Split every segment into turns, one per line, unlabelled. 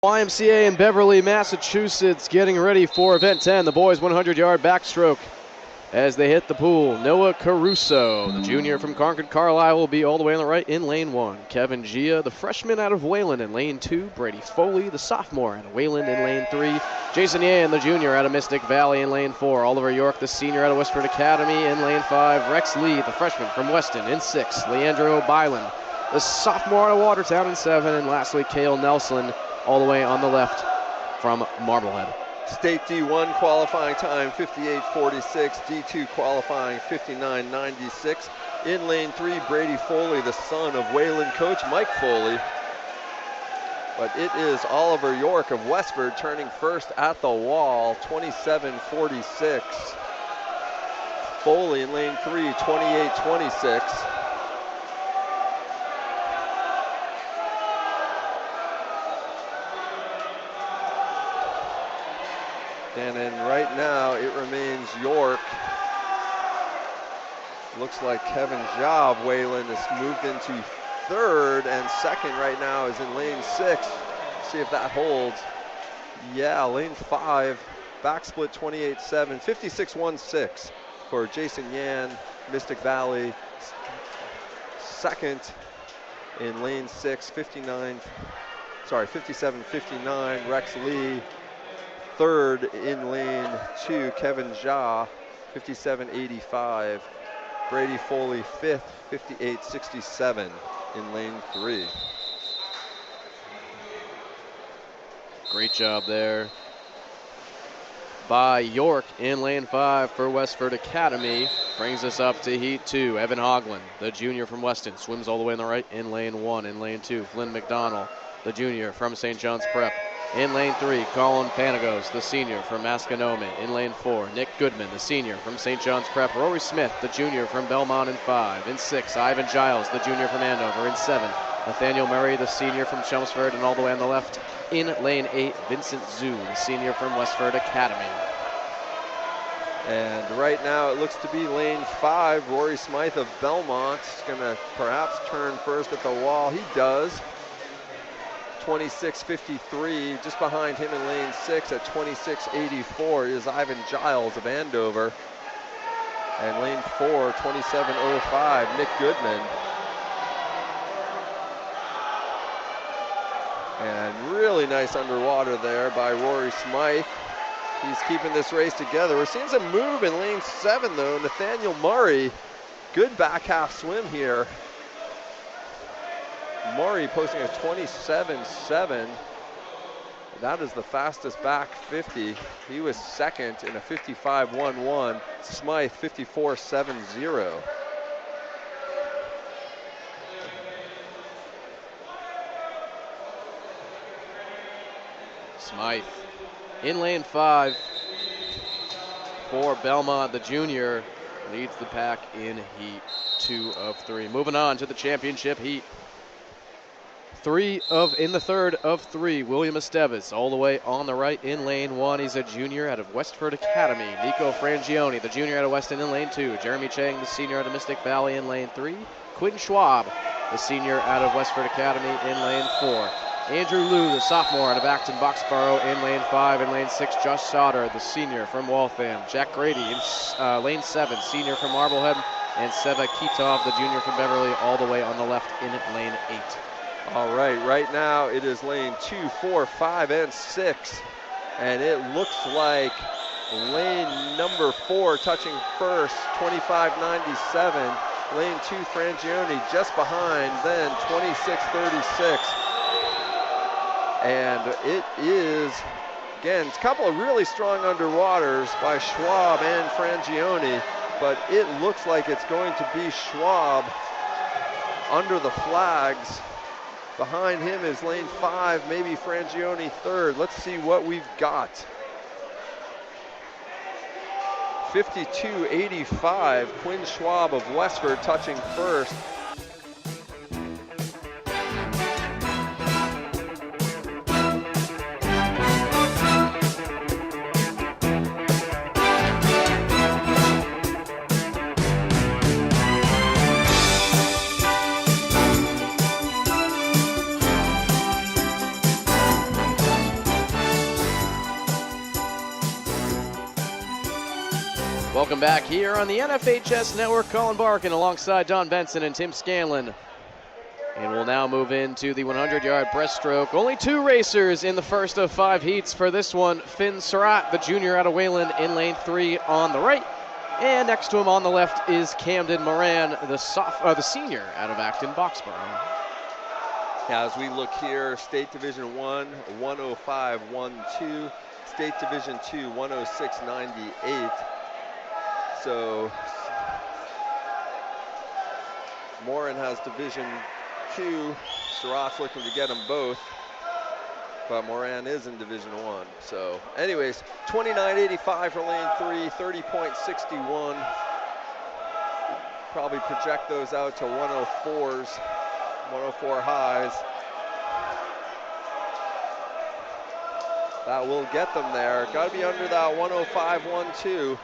YMCA in Beverly, Massachusetts, getting ready for event 10, the boys 100-yard backstroke. As they hit the pool, Noah Caruso, the junior from Concord Carlisle, will be all the way on the right in lane 1. Kevin Gia, the freshman out of Wayland, in lane 2. Brady Foley, the sophomore out of Wayland, in lane 3. Jason Yan, the junior out of Mystic Valley, in lane 4. Oliver York, the senior out of Westford Academy, in lane 5. Rex Lee, the freshman from Weston, in 6. Leandro Byland, the sophomore out of Watertown, in 7. And lastly, Cale Nelson, all the way on the left from Marblehead.
State D1 qualifying time 58:46, D2 qualifying 59:96. In lane 3, Brady Foley, the son of Wayland coach Mike Foley. But it is Oliver York of Westford turning first at the wall, 27:46. Foley in lane 3, 28:26. And then right now it remains York. Looks like Kevin Job Wayland has moved into third, and second right now is in lane 6. See if that holds. Yeah, lane 5, back split 28-7, 56-16 for Jason Yan, Mystic Valley. Second in lane 6, 57-59, Rex Lee. Third in lane 2, Kevin Jha, 57.85. Brady Foley fifth, 58.67 in lane 3.
Great job there by York in lane 5 for Westford Academy. Brings us up to heat 2. Evan Hoagland, the junior from Weston, swims all the way on the right in lane 1. In lane 2, Flynn McDonald, the junior from St. John's Prep. In lane 3, Colin Panagos, the senior from Masconomet. In lane 4, Nick Goodman, the senior from St. John's Prep. Rory Smith, the junior from Belmont, in 5. In 6, Ivan Giles, the junior from Andover. In 7, Nathaniel Murray, the senior from Chelmsford. And all the way on the left, in lane 8, Vincent Zhu, the senior from Westford Academy.
And right now it looks to be lane 5, Rory Smythe of Belmont is going to perhaps turn first at the wall. He does. 26.53, just behind him in lane 6 at 26.84 is Ivan Giles of Andover. And lane 4, 27.05, Nick Goodman. And really nice underwater there by Rory Smythe. He's keeping this race together. We're seeing some move in lane 7 though. Nathaniel Murray, good back half swim here. Murray posting a 27.7. That is the fastest back 50. He was second in a 55.11. Smythe 54.70.
Smythe in lane 5 for Belmont, the junior, leads the pack in heat 2 of 3. Moving on to the championship heat. In the third of 3, William Estevez, all the way on the right in lane 1. He's a junior out of Westford Academy. Nico Frangioni, the junior out of Weston, in lane 2. Jeremy Chang, the senior out of Mystic Valley, in lane 3. Quinn Schwab, the senior out of Westford Academy, in lane 4. Andrew Liu, the sophomore out of Acton Boxborough, in lane 5. In lane 6, Josh Sauter, the senior from Waltham. Jack Grady in lane 7, senior from Marblehead. And Seva Kitov, the junior from Beverly, all the way on the left in lane 8.
All right now it is lane 2, 4, 5, and 6. And it looks like lane number 4 touching first, 25.97. Lane 2, Frangioni just behind, then 26.36. And it is, again, a couple of really strong underwaters by Schwab and Frangioni, but it looks like it's going to be Schwab under the flags. Behind him is lane 5, maybe Frangioni third. Let's see what we've got. 52.85, Quinn Schwab of Westford touching first.
Welcome back here on the NFHS Network. Colin Barkin alongside Don Benson and Tim Scanlon. And we'll now move into the 100-yard breaststroke. Only 2 racers in the first of 5 heats for this one. Finn Surratt, the junior out of Wayland, in lane 3 on the right. And next to him on the left is Camden Moran, the senior out of Acton Boxborough.
Yeah, as we look here, State Division 1, 105.12. State Division 2, 106.98. So Moran has Division 2. Surratt's looking to get them both, but Moran is in Division 1. So anyways, 29.85 for lane 3, 30.61. Probably project those out to 104s, 104 highs. That will get them there. Got to be under that 105.12.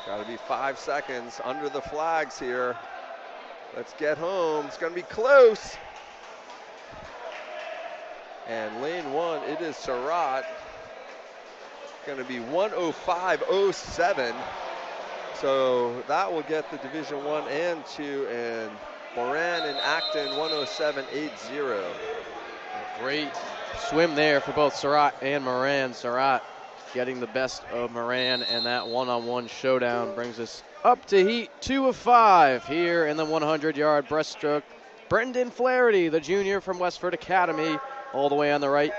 Got to be 5 seconds under the flags here. Let's get home. It's going to be close. And lane 1, it is Surratt. Going to be 105.07. So that will get the Division 1 and 2, and Moran and Acton 107.80.
Great swim there for both Surratt and Moran. Surratt getting the best of Moran, and that one-on-one showdown brings us up to heat 2 of 5 here in the 100-yard breaststroke. Brendan Flaherty, the junior from Westford Academy, all the way on the right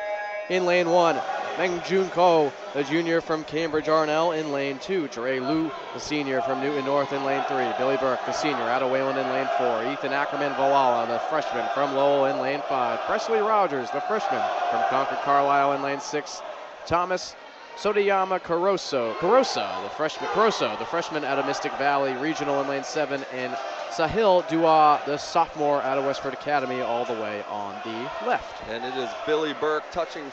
in lane 1. Meng Jun Ko, the junior from Cambridge Arnell, in lane 2. Dre Liu, the senior from Newton North, in lane 3. Billy Burke, the senior out of Wayland, in lane 4. Ethan Ackerman Valhalla, the freshman from Lowell, in lane 5. Presley Rogers, the freshman from Concord Carlisle, in lane 6. Thomas Sodayama Caroso, the freshman out of Mystic Valley Regional, in lane 7, and Sahil Dua, the sophomore out of Westford Academy, all the way on the left.
And it is Billy Burke touching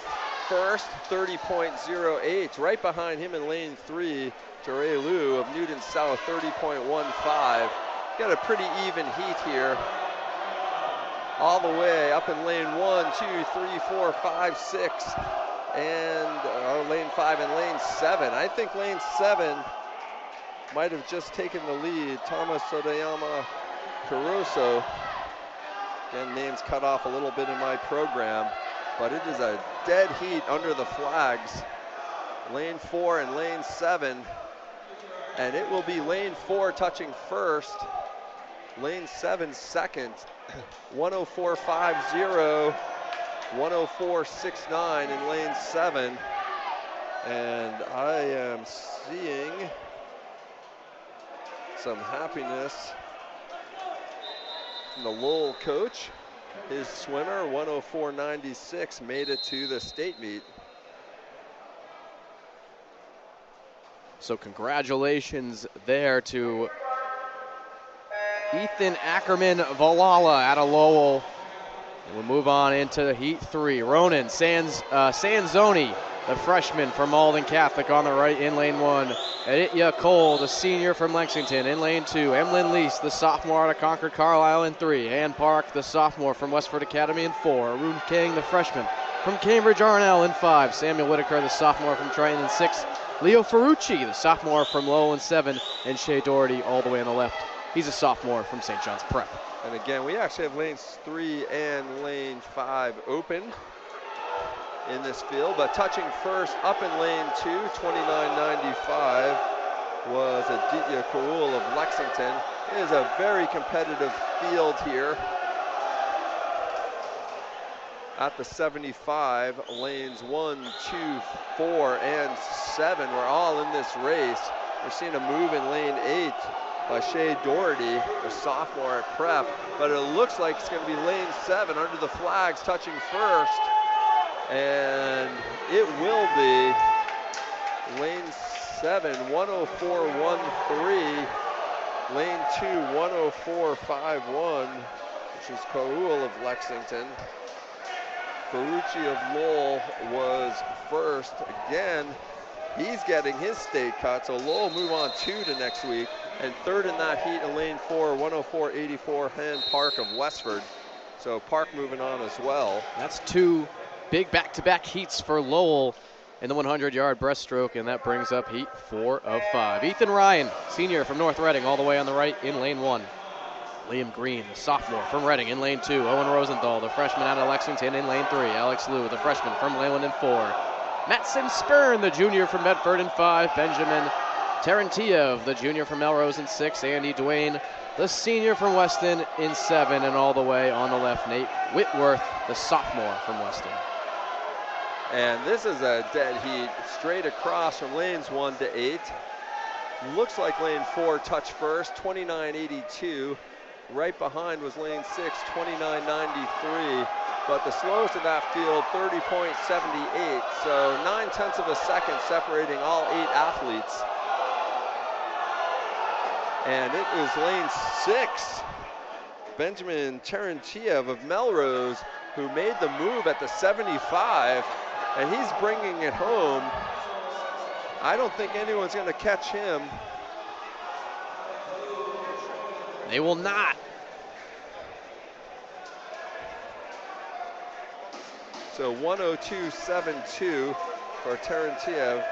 first, 30.08. Right behind him in lane 3, Dre Liu of Newton South, 30.15. Got a pretty even heat here. All the way up in lane 1, 2, 3, 4, 5, 6. And lane 5 and lane 7. I think lane 7 might have just taken the lead. Thomas Sodayama Caruso. Again, names cut off a little bit in my program, but it is a dead heat under the flags. Lane 4 and lane 7. And it will be lane 4 touching first. Lane 7 second. 104.50. 104.69 in lane 7, and I am seeing some happiness from the Lowell coach. His swimmer, 104.96, made it to the state meet.
So congratulations there to Ethan Ackerman Valhalla out of Lowell. And we'll move on into heat 3. Ronan Sanzoni, the freshman from Malden Catholic, on the right in lane 1. Aditya Cole, the senior from Lexington, in lane 2. Emlyn Lease, the sophomore out of Concord Carlisle, in 3. Ann Park, the sophomore from Westford Academy, in 4. Arun King, the freshman from Cambridge Arnell, in 5. Samuel Whitaker, the sophomore from Triton, in 6. Leo Ferrucci, the sophomore from Lowell, in 7. And Shea Doherty all the way on the left. He's a sophomore from St. John's Prep.
And again, we actually have lanes 3 and lane 5 open in this field, but touching first up in lane 2, 29.95, was Aditya Kaul of Lexington. It is a very competitive field here. At the 75, lanes 1, 2, 4, and 7 were all in this race. We're seeing a move in lane 8 by Shea Doherty, the sophomore at Prep, but it looks like it's going to be lane 7 under the flags touching first, and it will be lane 7, 104.13, lane 2, 104.51, which is Kaul of Lexington. Ferrucci of Lowell was first. Again, he's getting his state cut, so Lowell move on 2 to next week. And third in that heat in lane 4, 104.84, Han Park of Westford. So Park moving on as well.
That's 2 big back-to-back heats for Lowell in the 100-yard breaststroke, and that brings up heat 4 of 5. Ethan Ryan, senior from North Reading, all the way on the right in lane 1. Liam Green, the sophomore from Reading, in lane 2. Owen Rosenthal, the freshman out of Lexington, in lane 3. Alex Liu, the freshman from Leyland, in 4. Matson Spurn, the junior from Medford, in 5. Benjamin Terentiev, the junior from Melrose, in 6. Andy Duane, the senior from Weston, in 7. And all the way on the left, Nate Whitworth, the sophomore from Weston.
And this is a dead heat straight across from lanes 1 to 8. Looks like lane 4 touched first, 29.82. Right behind was lane 6, 29.93. But the slowest of that field, 30.78. So 9/10 of a second separating all 8 athletes. And it is lane 6, Benjamin Terentiev of Melrose, who made the move at the 75, and he's bringing it home. I don't think anyone's going to catch him.
They will not.
So 102.72 for Terentiev.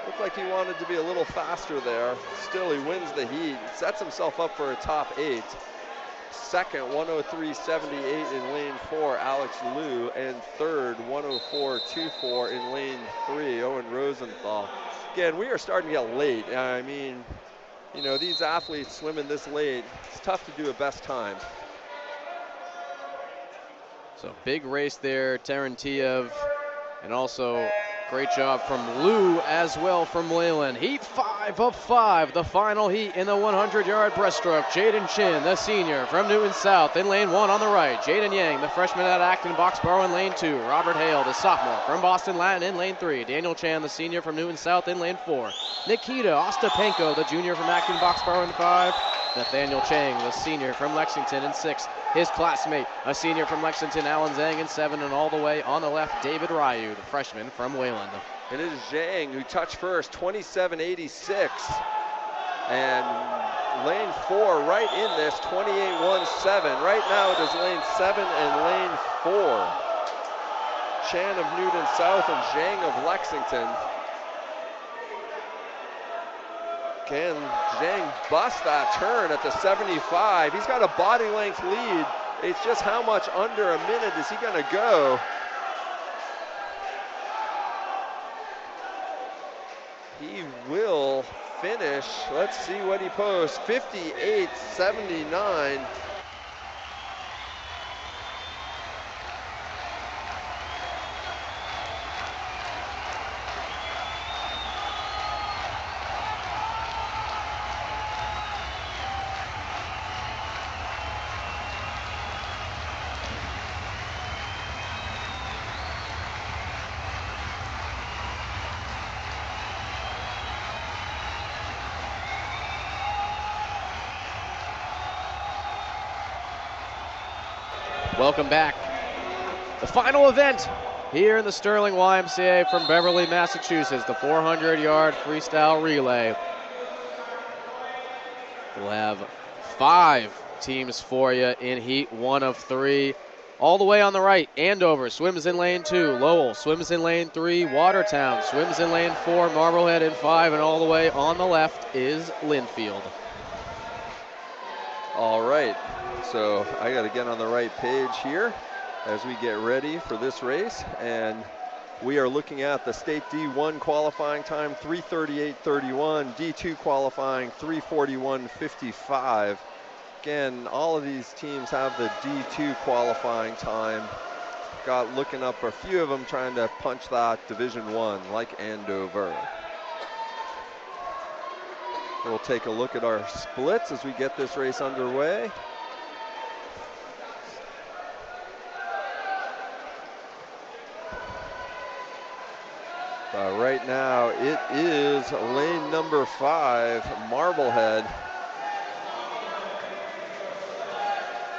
Looked like he wanted to be a little faster there. Still, he wins the heat, sets himself up for a top 8. Second, 103.78 in lane 4, Alex Liu. And third, 104.24 in lane 3, Owen Rosenthal. Again, we are starting to get late. I mean, you know, these athletes swimming this late, it's tough to do a best time.
So big race there, Terentiev, and also great job from Liu as well from Leyland. Heat 5 of 5, the final heat in the 100-yard breaststroke. Jaden Chin, the senior from Newton South, in lane 1 on the right. Jaden Yang, the freshman out of Acton Boxborough, in lane 2. Robert Hale, the sophomore from Boston Latin, in lane 3. Daniel Chan, the senior from Newton South, in lane 4. Nikita Ostapenko, the junior from Acton Boxborough, in 5. Nathaniel Chang, the senior from Lexington, in 6. His classmate, a senior from Lexington, Alan Zhang, in 7. And all the way on the left, David Ryu, the freshman from Wayland.
It is Zhang who touched first, 27.86. And lane 4 right in this, 28.17. Right now it is lane 7 and lane 4. Chan of Newton South and Zhang of Lexington. Can Zhang bust that turn at the 75? He's got a body length lead. It's just how much under a minute is he gonna go? He will finish, let's see what he posts, 58.79.
Welcome back. The final event here in the Sterling YMCA from Beverly, Massachusetts, the 400-yard freestyle relay. We'll have 5 teams for you in heat 1 of 3. All the way on the right, Andover swims in lane 2. Lowell swims in lane 3. Watertown swims in lane 4. Marblehead in 5. And all the way on the left is Linfield.
All right, so I got to get on the right page here as we get ready for this race. And we are looking at the state D1 qualifying time, 3:38.31. D2 qualifying, 3:41.55. Again, all of these teams have the D2 qualifying time. Got looking up a few of them trying to punch that Division 1, like Andover. We'll take a look at our splits as we get this race underway. Right now, it is lane number 5, Marblehead.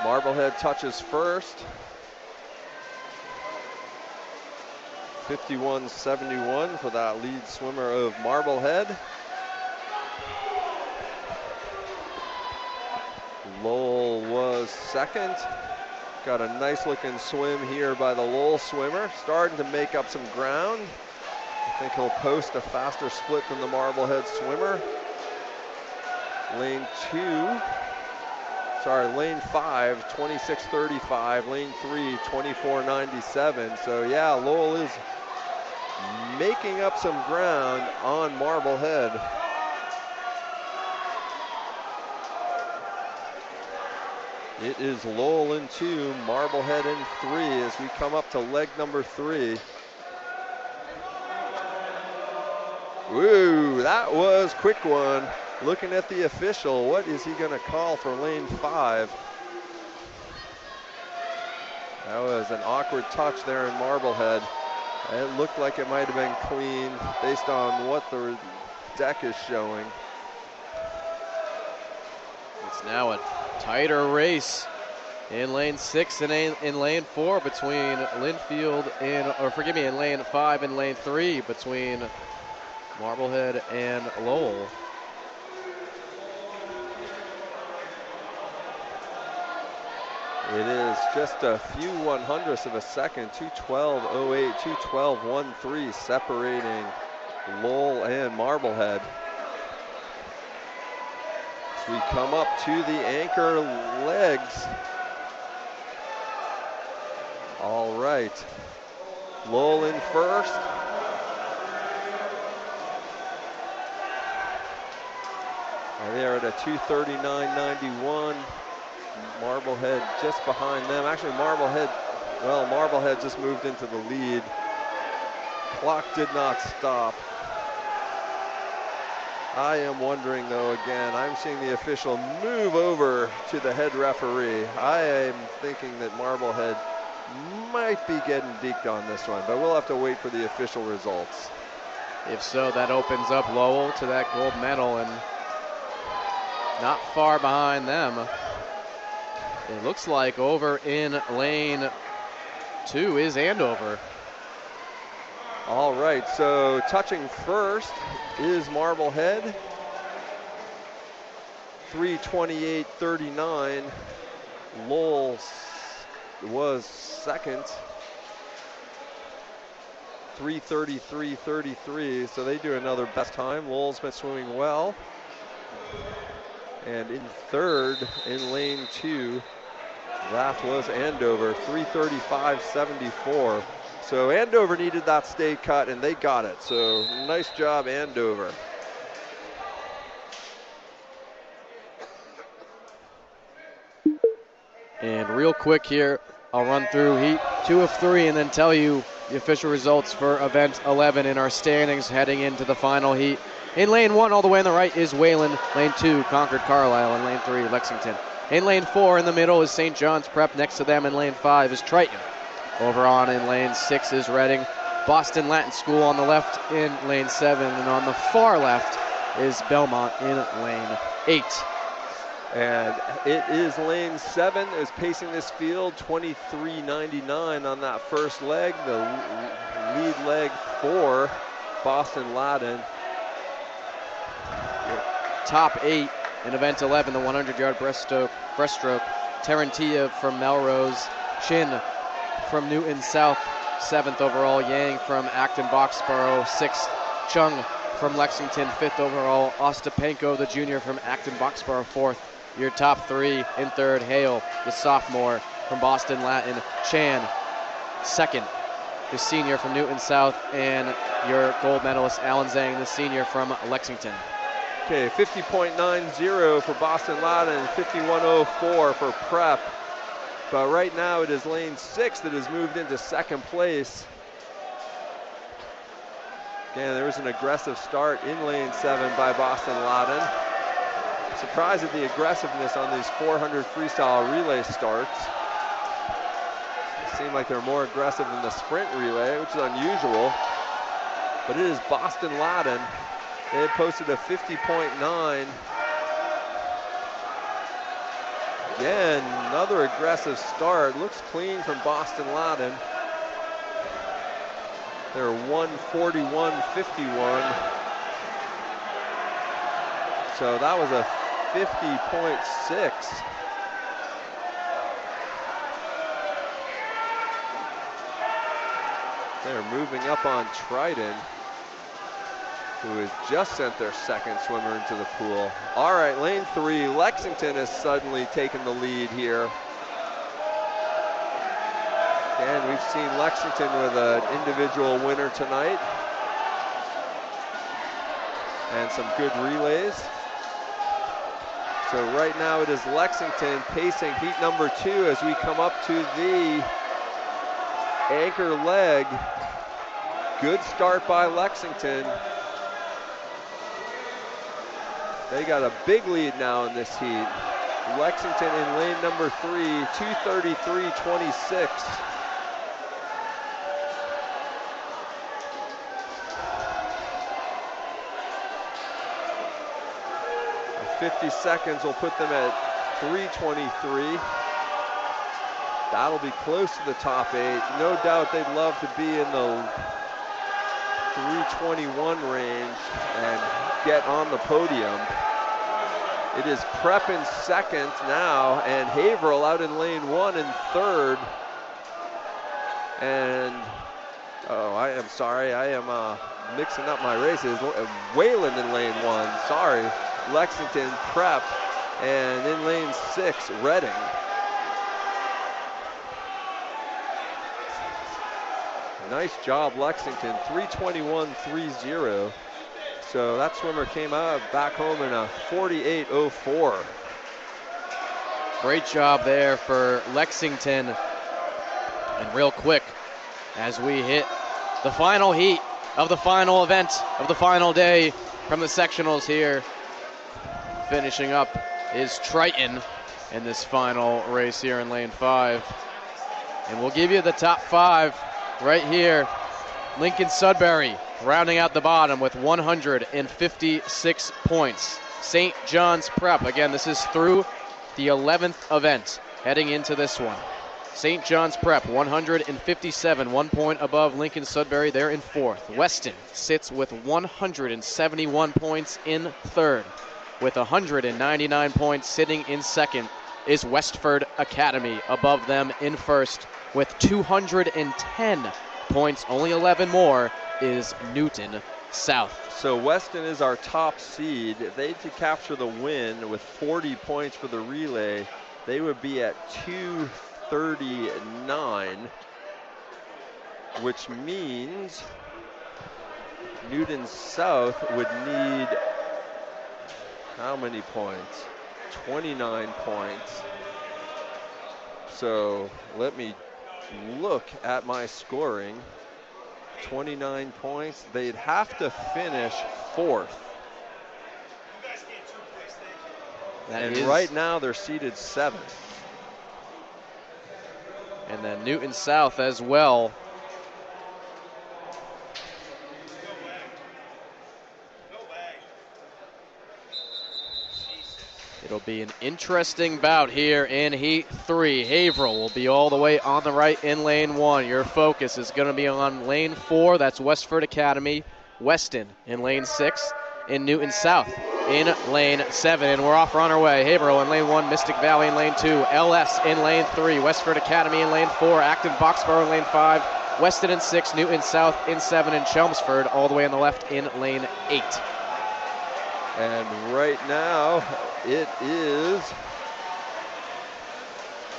Marblehead touches first. 51.71 for that lead swimmer of Marblehead. Lowell was second. Got a nice looking swim here by the Lowell swimmer. Starting to make up some ground. I think he'll post a faster split than the Marblehead swimmer. Lane 5, 26:35. Lane 3, 24:97. So yeah, Lowell is making up some ground on Marblehead. It is Lowell in 2, Marblehead in 3 as we come up to leg number 3. Woo, that was a quick one. Looking at the official, what is he gonna call for lane 5? That was an awkward touch there in Marblehead. It looked like it might have been clean based on what the deck is showing.
It's now a tighter race in lane 6 and in lane 4 between Linfield in lane 5 and lane 3 between Marblehead and Lowell.
It is just a few 100ths of a second, 2:12.08, 2:12.13 separating Lowell and Marblehead. As we come up to the anchor legs. All right, Lowell in first. They're at a 2:39.91. Marblehead just behind them. Actually, Marblehead just moved into the lead. Clock did not stop. I am wondering though, again, I'm seeing the official move over to the head referee. I am thinking that Marblehead might be getting deked on this one, but we'll have to wait for the official results.
If so, that opens up Lowell to that gold medal and not far behind them. It looks like over in lane 2 is Andover.
All right, so touching first is Marblehead. 3:28.39. Lowell was second. 3:33.33, so they do another best time. Lowell's been swimming well. And in third, in lane 2, that was Andover, 3:35.74. So Andover needed that stay cut, and they got it. So nice job, Andover.
And real quick here, I'll run through heat 2 of 3 and then tell you the official results for event 11 in our standings heading into the final heat. In lane 1, all the way on the right, is Wayland. Lane 2, Concord Carlisle. And lane 3, Lexington. In lane 4, in the middle, is St. John's Prep. Next to them in lane 5 is Triton. Over on in lane 6 is Reading. Boston Latin School on the left in lane 7. And on the far left is Belmont in lane 8.
And it is lane 7 is pacing this field, 23.99 on that first leg. The lead leg for Boston Latin.
Top 8 in event 11, the 100-yard breaststroke. Tarantilla from Melrose. Chin from Newton South, 7th overall. Yang from Acton Boxborough, 6th. Chung from Lexington, 5th overall. Ostapenko, the junior from Acton Boxborough, 4th. Your top 3 in third, Hale, the sophomore from Boston Latin. Chan, 2nd, the senior from Newton South. And your gold medalist, Alan Zhang, the senior from Lexington.
Okay, 50.90 for Boston Latin, 51.04 for Prep. But right now it is lane 6 that has moved into second place. Again, there was an aggressive start in lane 7 by Boston Latin. Surprised at the aggressiveness on these 400 freestyle relay starts. It seemed like they're more aggressive than the sprint relay, which is unusual. But it is Boston Latin. They had posted a 50.9. Again, another aggressive start. Looks clean from Boston Latin. They're 1:41.51. So that was a 50.6. They're moving up on Trident, who has just sent their second swimmer into the pool. All right, lane 3, Lexington has suddenly taken the lead here. And we've seen Lexington with an individual winner tonight. And some good relays. So right now it is Lexington pacing heat number 2 as we come up to the anchor leg. Good start by Lexington. They got a big lead now in this heat. Lexington in lane number 3, 2:33.26. 50 seconds will put them at 3:23. That'll be close to the top 8. No doubt they'd love to be in the 3:21 range and get on the podium. It is Prep in second now, and Haverhill out in lane 1 in third. And, I am sorry, I am mixing up my races. Wayland in lane 1, sorry. Lexington, Prep, and in lane 6, Reading. Nice job, Lexington, 3:21.30. So that swimmer came out back home in a 48:04.
Great job there for Lexington. And real quick, as we hit the final heat of the final event of the final day from the sectionals here, finishing up is Triton in this final race here in lane 5. And we'll give you the top 5 right here. Lincoln Sudbury rounding out the bottom with 156 points. St. John's Prep, again, this is through the 11th event heading into this one. St. John's Prep, 157, 1 point above Lincoln Sudbury. They're in 4th. Weston sits with 171 points in 3rd. With 199 points sitting in 2nd is Westford Academy. Above them in 1st with 210 points, only 11 more, is Newton South.
So Weston is our top seed. If they to capture the win with 40 points for the relay, they would be at 239, which means Newton South would need how many points? 29 points. So let me look at my scoring. 29 points. They'd have to finish 4th. And right now they're seeded 7th.
And then Newton South as well. It'll be an interesting bout here in Heat 3. Haverhill will be all the way on the right in lane 1. Your focus is going to be on lane 4. That's Westford Academy. Weston in lane 6. In Newton South in lane 7. And we're off, we're on our way. Haverhill in lane 1. Mystic Valley in lane 2. LS in lane 3. Westford Academy in lane 4. Acton Boxborough in lane 5. Weston in 6. Newton South in 7. And Chelmsford all the way on the left in lane 8.
And right now, it is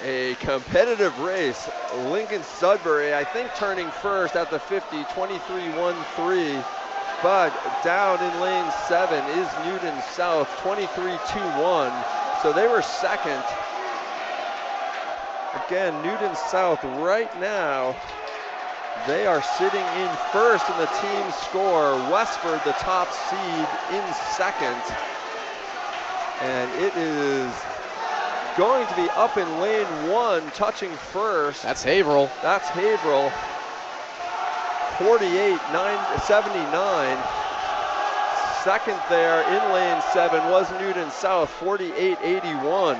a competitive race. Lincoln Sudbury, I think, turning first at the 50, 23.13. But down in lane 7 is Newton South, 23.21. So they were second. Again, Newton South right now, they are sitting in first in the team score. Westford, the top seed, in second. And it is going to be up in lane 1, touching first.
That's Haverhill.
That's Haverhill. 48.79. Second there in lane 7 was Newton South, 48.81.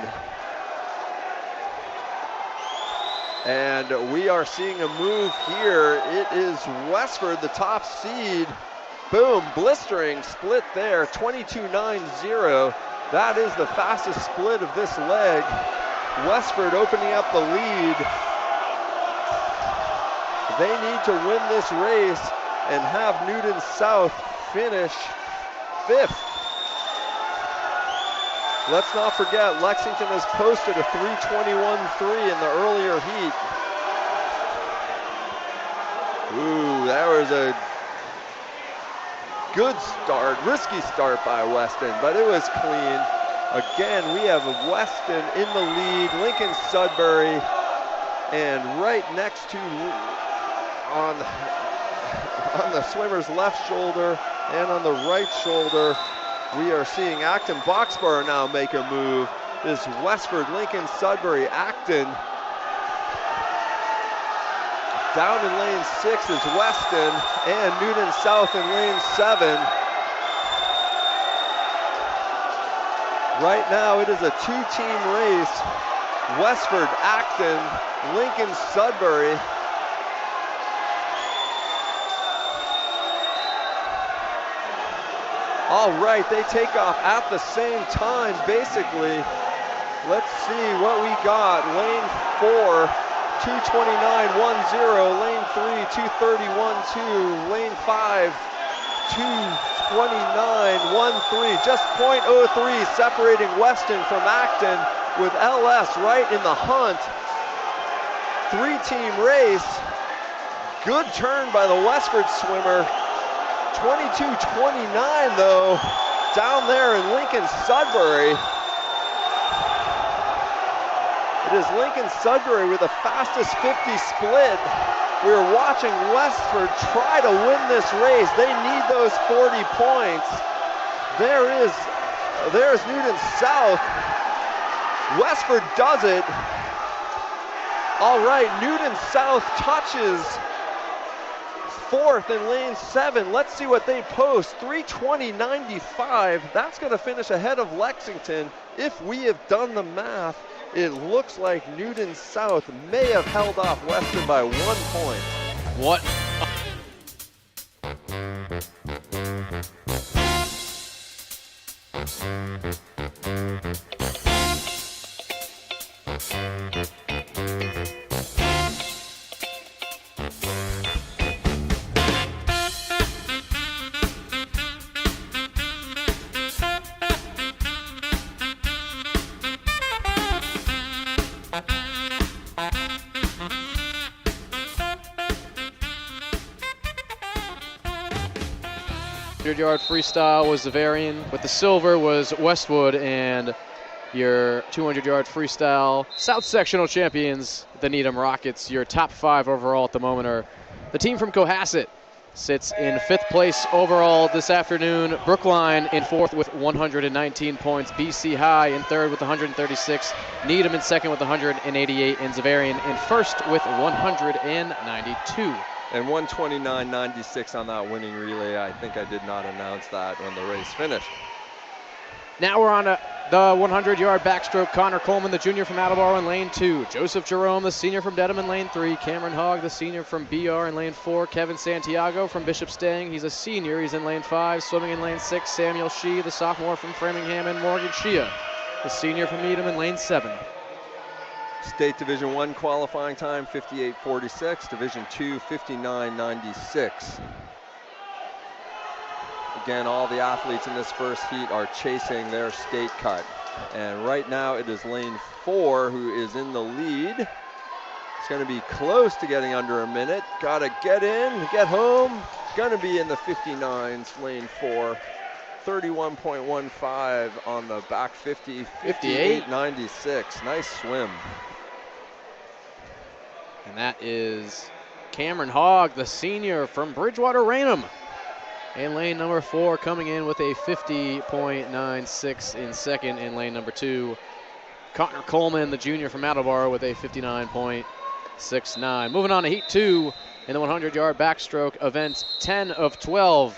And we are seeing a move here. It is Westford, the top seed. Boom, blistering split there, 22.90. That is the fastest split of this leg. Westford opening up the lead. They need to win this race and have Newton South finish 5th. Let's not forget, Lexington has posted a 3:21.3 in the earlier heat. Ooh, that was a good start, risky start by Weston, but it was clean. Again, we have Weston in the lead, Lincoln Sudbury, and right next to on the swimmer's left shoulder and on the right shoulder, we are seeing Acton Boxbar now make a move. This Westford, Lincoln Sudbury, Acton. Down in lane 6 is Weston and Newton South in lane 7. Right now it is a 2-team race. Westford, Acton, Lincoln Sudbury. All right, they take off at the same time, basically. Let's see what we got. Lane 4, 2:29.10. Lane 3, 2:30.12. Lane 5, 2:29.13. Just .03 separating Weston from Acton, with LS right in the hunt. 3-team race. Good turn by the Westford swimmer. 22:29 though, down there in Lincoln Sudbury. It is Lincoln Sudbury with the fastest 50 split. We're watching Westford try to win this race. They need those 40 points. There's Newton South. Westford does it. All right, Newton South touches 4th in lane 7. Let's see what they post. 3:20.95. That's going to finish ahead of Lexington. If we have done the math, it looks like Newton South may have held off Weston by 1 point.
What? Yard freestyle was Zavarian, but the silver was Westwood, and your 200-yard freestyle South Sectional champions, the Needham Rockets. Your top 5 overall at the moment are the team from Cohasset, sits in 5th place overall this afternoon. Brookline in 4th with 119 points. BC High in 3rd with 136. Needham in 2nd with 188, and Zavarian in 1st with 192.
And 129.96 on that winning relay. I think I did not announce that when the race finished.
Now we're on the 100-yard backstroke. Connor Coleman, the junior from Attleboro, in lane 2. Joseph Jerome, the senior from Dedham, in lane 3. Cameron Hogg, the senior from BR, in lane 4. Kevin Santiago from Bishop Stang, he's a senior, he's in lane 5. Swimming in lane 6, Samuel Shee, the sophomore from Framingham, and Morgan Shea, the senior from Needham, in lane 7.
State Division I qualifying time, 58.46. Division II, 59.96. Again, all the athletes in this first heat are chasing their state cut. And right now it is lane 4 who is in the lead. It's going to be close to getting under a minute. Got to get in, get home. Going to be in the 59s, lane 4. 31.15 on the back 50. 58.96. Nice swim.
And that is Cameron Hogg, the senior from Bridgewater Raynham, in lane number 4, coming in with a 50.96 in 2nd in lane number 2. Connor Coleman, the junior from Attleboro, with a 59.69. Moving on to heat 2 in the 100-yard backstroke event, 10 of 12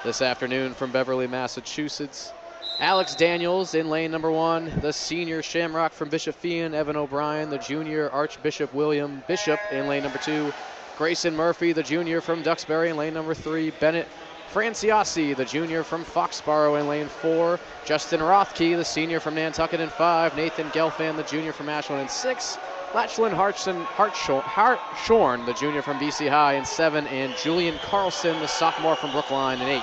this afternoon from Beverly, Massachusetts. Alex Daniels in lane number 1, the senior Shamrock from Bishop Feion. Evan O'Brien, the junior Archbishop William Bishop, in lane number 2. Grayson Murphy, the junior from Duxbury, in lane number 3. Bennett Franciasi, the junior from Foxborough, in lane 4. Justin Rothke, the senior from Nantucket, in 5. Nathan Gelfand, the junior from Ashland, in 6. Lachlan Hartshorn, the junior from BC High, in 7, and Julian Carlson, the sophomore from Brookline, in 8.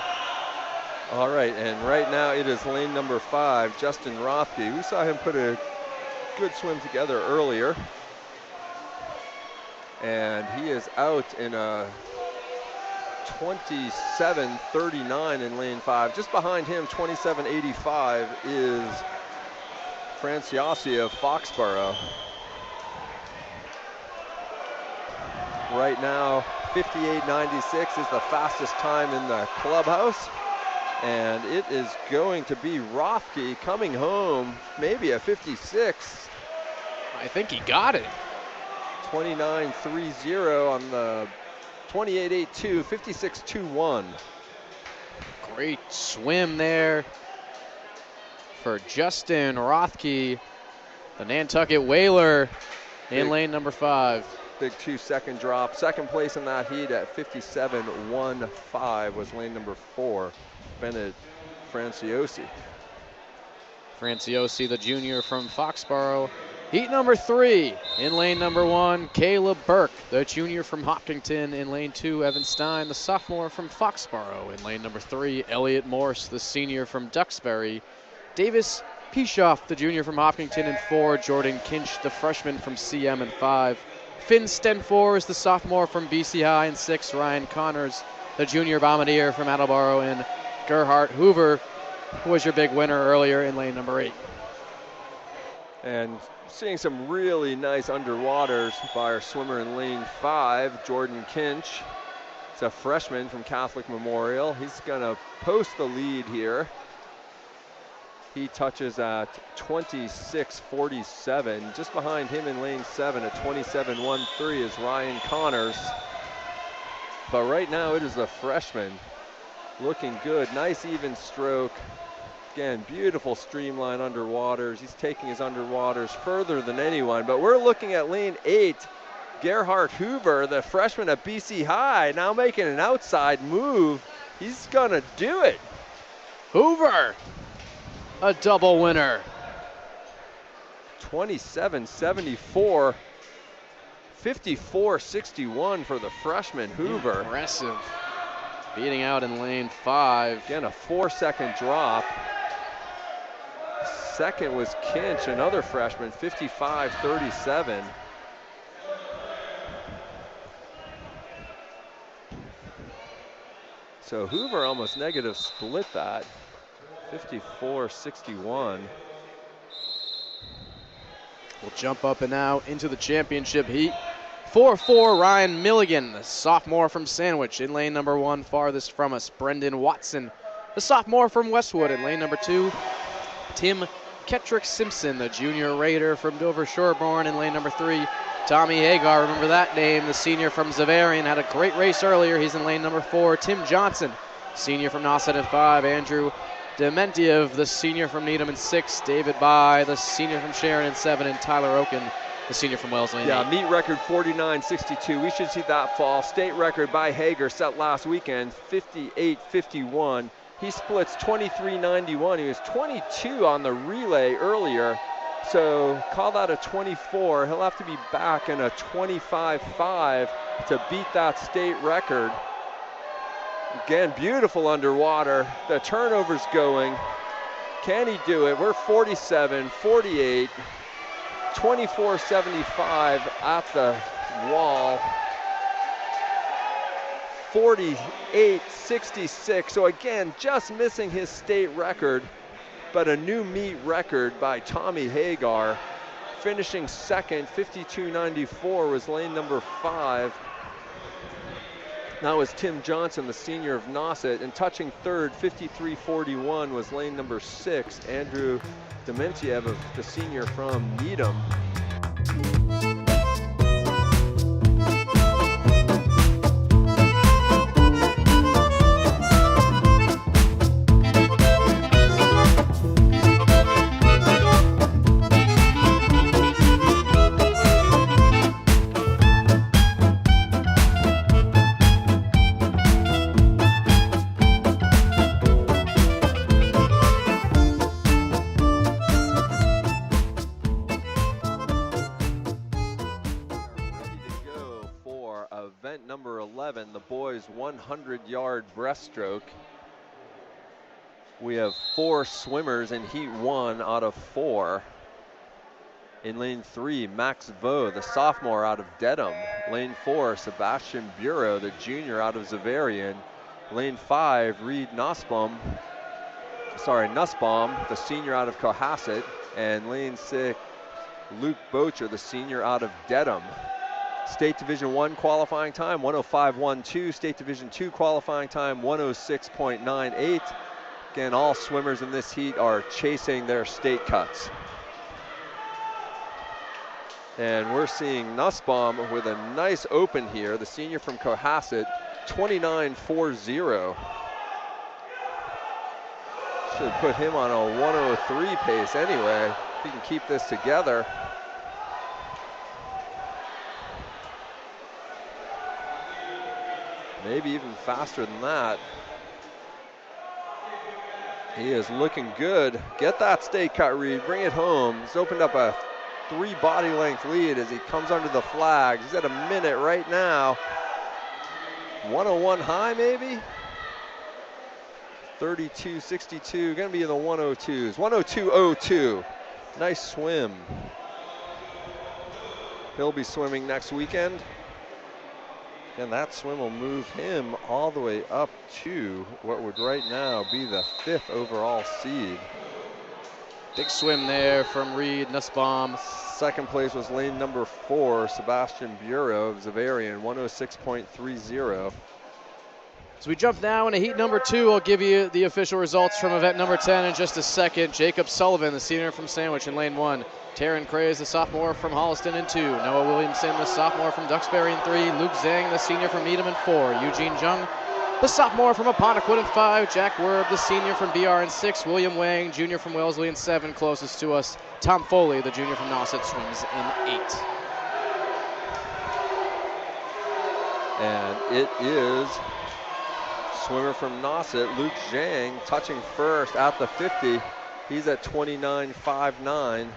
All right, and right now it is lane number 5, Justin Rothke. We saw him put a good swim together earlier. And he is out in a 27:39 in lane 5. Just behind him, 27:85, is Franciossi of Foxborough. Right now, 58:96 is the fastest time in the clubhouse. And it is going to be Rothke coming home, maybe a 56.
I think he got it.
29:30 on the 28:82, 56:21.
Great swim there for Justin Rothke, the Nantucket Whaler, in lane number 5.
Big 2-second drop. Second place in that heat at 57:15 was lane number 4, Bennett Franciosi.
Franciosi, the junior from Foxborough. Heat number 3, in lane number 1, Caleb Burke, the junior from Hopkinton. In lane 2, Evan Stein, the sophomore from Foxborough. In lane number 3, Elliot Morse, the senior from Duxbury. Davis Pishoff, the junior from Hopkinton, in 4. Jordan Kinch, the freshman from CM, in 5. Finn Stenfors, the sophomore from BC High, in 6. Ryan Connors, the junior bombardier from Attleboro, and Gerhard Hoover, who was your big winner earlier, in lane number 8.
And seeing some really nice underwaters by our swimmer in lane 5, Jordan Kinch. It's a freshman from Catholic Memorial. He's gonna post the lead here. He touches at 26:47. Just behind him in lane 7 at 27:13 is Ryan Connors. But right now it is a freshman looking good. Nice even stroke. Again, beautiful streamline underwaters. He's taking his underwaters further than anyone. But we're looking at lane 8. Gerhard Hoover, the freshman at BC High, now making an outside move. He's gonna do it.
Hoover, a double winner.
27:74, 54:61 for the freshman Hoover.
Impressive. Beating out in lane 5.
Again, a 4-second drop. Second was Kinch, another freshman, 55:37. So Hoover almost negative split that, 54:61.
We'll jump up and now into the championship heat. 4-4, Ryan Milligan, the sophomore from Sandwich, in lane number 1, farthest from us. Brendan Watson, the sophomore from Westwood, in lane number 2. Tim Kettrick Simpson, the junior Raider from Dover Shoreborn, in lane number 3. Tommy Hagar, remember that name, the senior from Zavarian, had a great race earlier. He's in lane number 4. Tim Johnson, senior from Nauset, in 5. Andrew Dementiev, the senior from Needham, in 6. David By, the senior from Sharon, in 7. And Tyler Oken, the senior from Wellesley.
Yeah, meet record 49:62. We should see that fall. State record by Hager set last weekend, 58:51. He splits 23:91. He was 22 on the relay earlier, so call that a 24. He'll have to be back in a 25:5 to beat that state record. Again, beautiful underwater. The turnover's going. Can he do it? We're 47:48. 24:75 at the wall. 48:66. So again, just missing his state record, but a new meet record by Tommy Hagar. Finishing second, 52:94 was lane number 5. That was Tim Johnson, the senior of Nauset, and touching third, 53:41 was lane number 6, Andrew Dementiev, the senior from Needham. event number 11, the boys 100-yard breaststroke. We have 4 swimmers in heat 1 out of 4. In lane 3, Max Vo, the sophomore out of Dedham. Lane 4, Sebastian Bureau, the junior out of Zavarian. Lane 5, Reed Nussbaum, the senior out of Cohasset. And lane 6, Luke Bocher, the senior out of Dedham. State Division 1 qualifying time, 105.12. State Division 2 qualifying time, 106.98. Again, all swimmers in this heat are chasing their state cuts. And we're seeing Nussbaum with a nice open here, the senior from Cohasset, 29.40. Should put him on a 103 pace anyway, if he can keep this together. Maybe even faster than that. He is looking good. Get that state cut, Reed, bring it home. He's opened up a 3 body length lead as he comes under the flags. He's at a minute right now. 101 high maybe? 32.62, gonna be in the 102s. 102.02, nice swim. He'll be swimming next weekend. And that swim will move him all the way up to what would right now be the 5th overall seed.
Big swim there from Reed Nussbaum.
Second place was lane number 4, Sebastian Bureau of Zavarian, 106.30.
As we jump now into heat number 2, I'll give you the official results from event number 10 in just a second. Jacob Sullivan, the senior from Sandwich in lane 1. Taryn Craze, the sophomore from Holliston in 2. Noah Williamson, the sophomore from Duxbury in 3. Luke Zhang, the senior from Needham in 4. Eugene Jung, the sophomore from Apponequet in 5. Jack Werb, the senior from BR in 6. William Wang, junior from Wellesley in 7. Closest to us, Tom Foley, the junior from Nauset, swims in 8.
And it is swimmer from Nauset, Luke Zhang, touching first at the 50. He's at 29.59.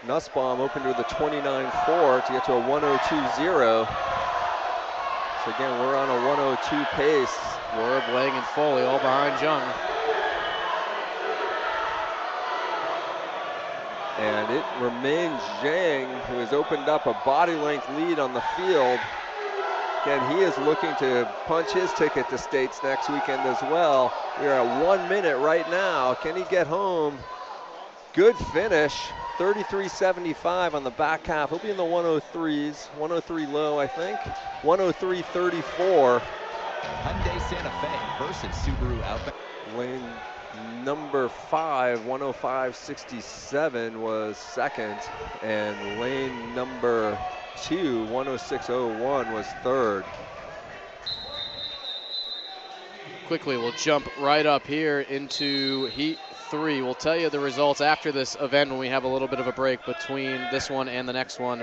Nussbaum opened with a 29.4 to get to a 102.0. So again, we're on a 102 pace.
Werb, Lang, and Foley all behind Jung.
And it remains Zhang, who has opened up a body length lead on the field. Again, he is looking to punch his ticket to states next weekend as well. We are at 1 minute right now. Can he get home? Good finish, 33.75 on the back half. He'll be in the 103s, 103 low, I think. 103.34.
Hyundai Santa Fe versus Subaru Outback.
Lane number 5, 105.67 was second, and lane number 2, 106.01 was third.
Quickly, we'll jump right up here into heat 3. We'll tell you the results after this event when we have a little bit of a break between this one and the next one.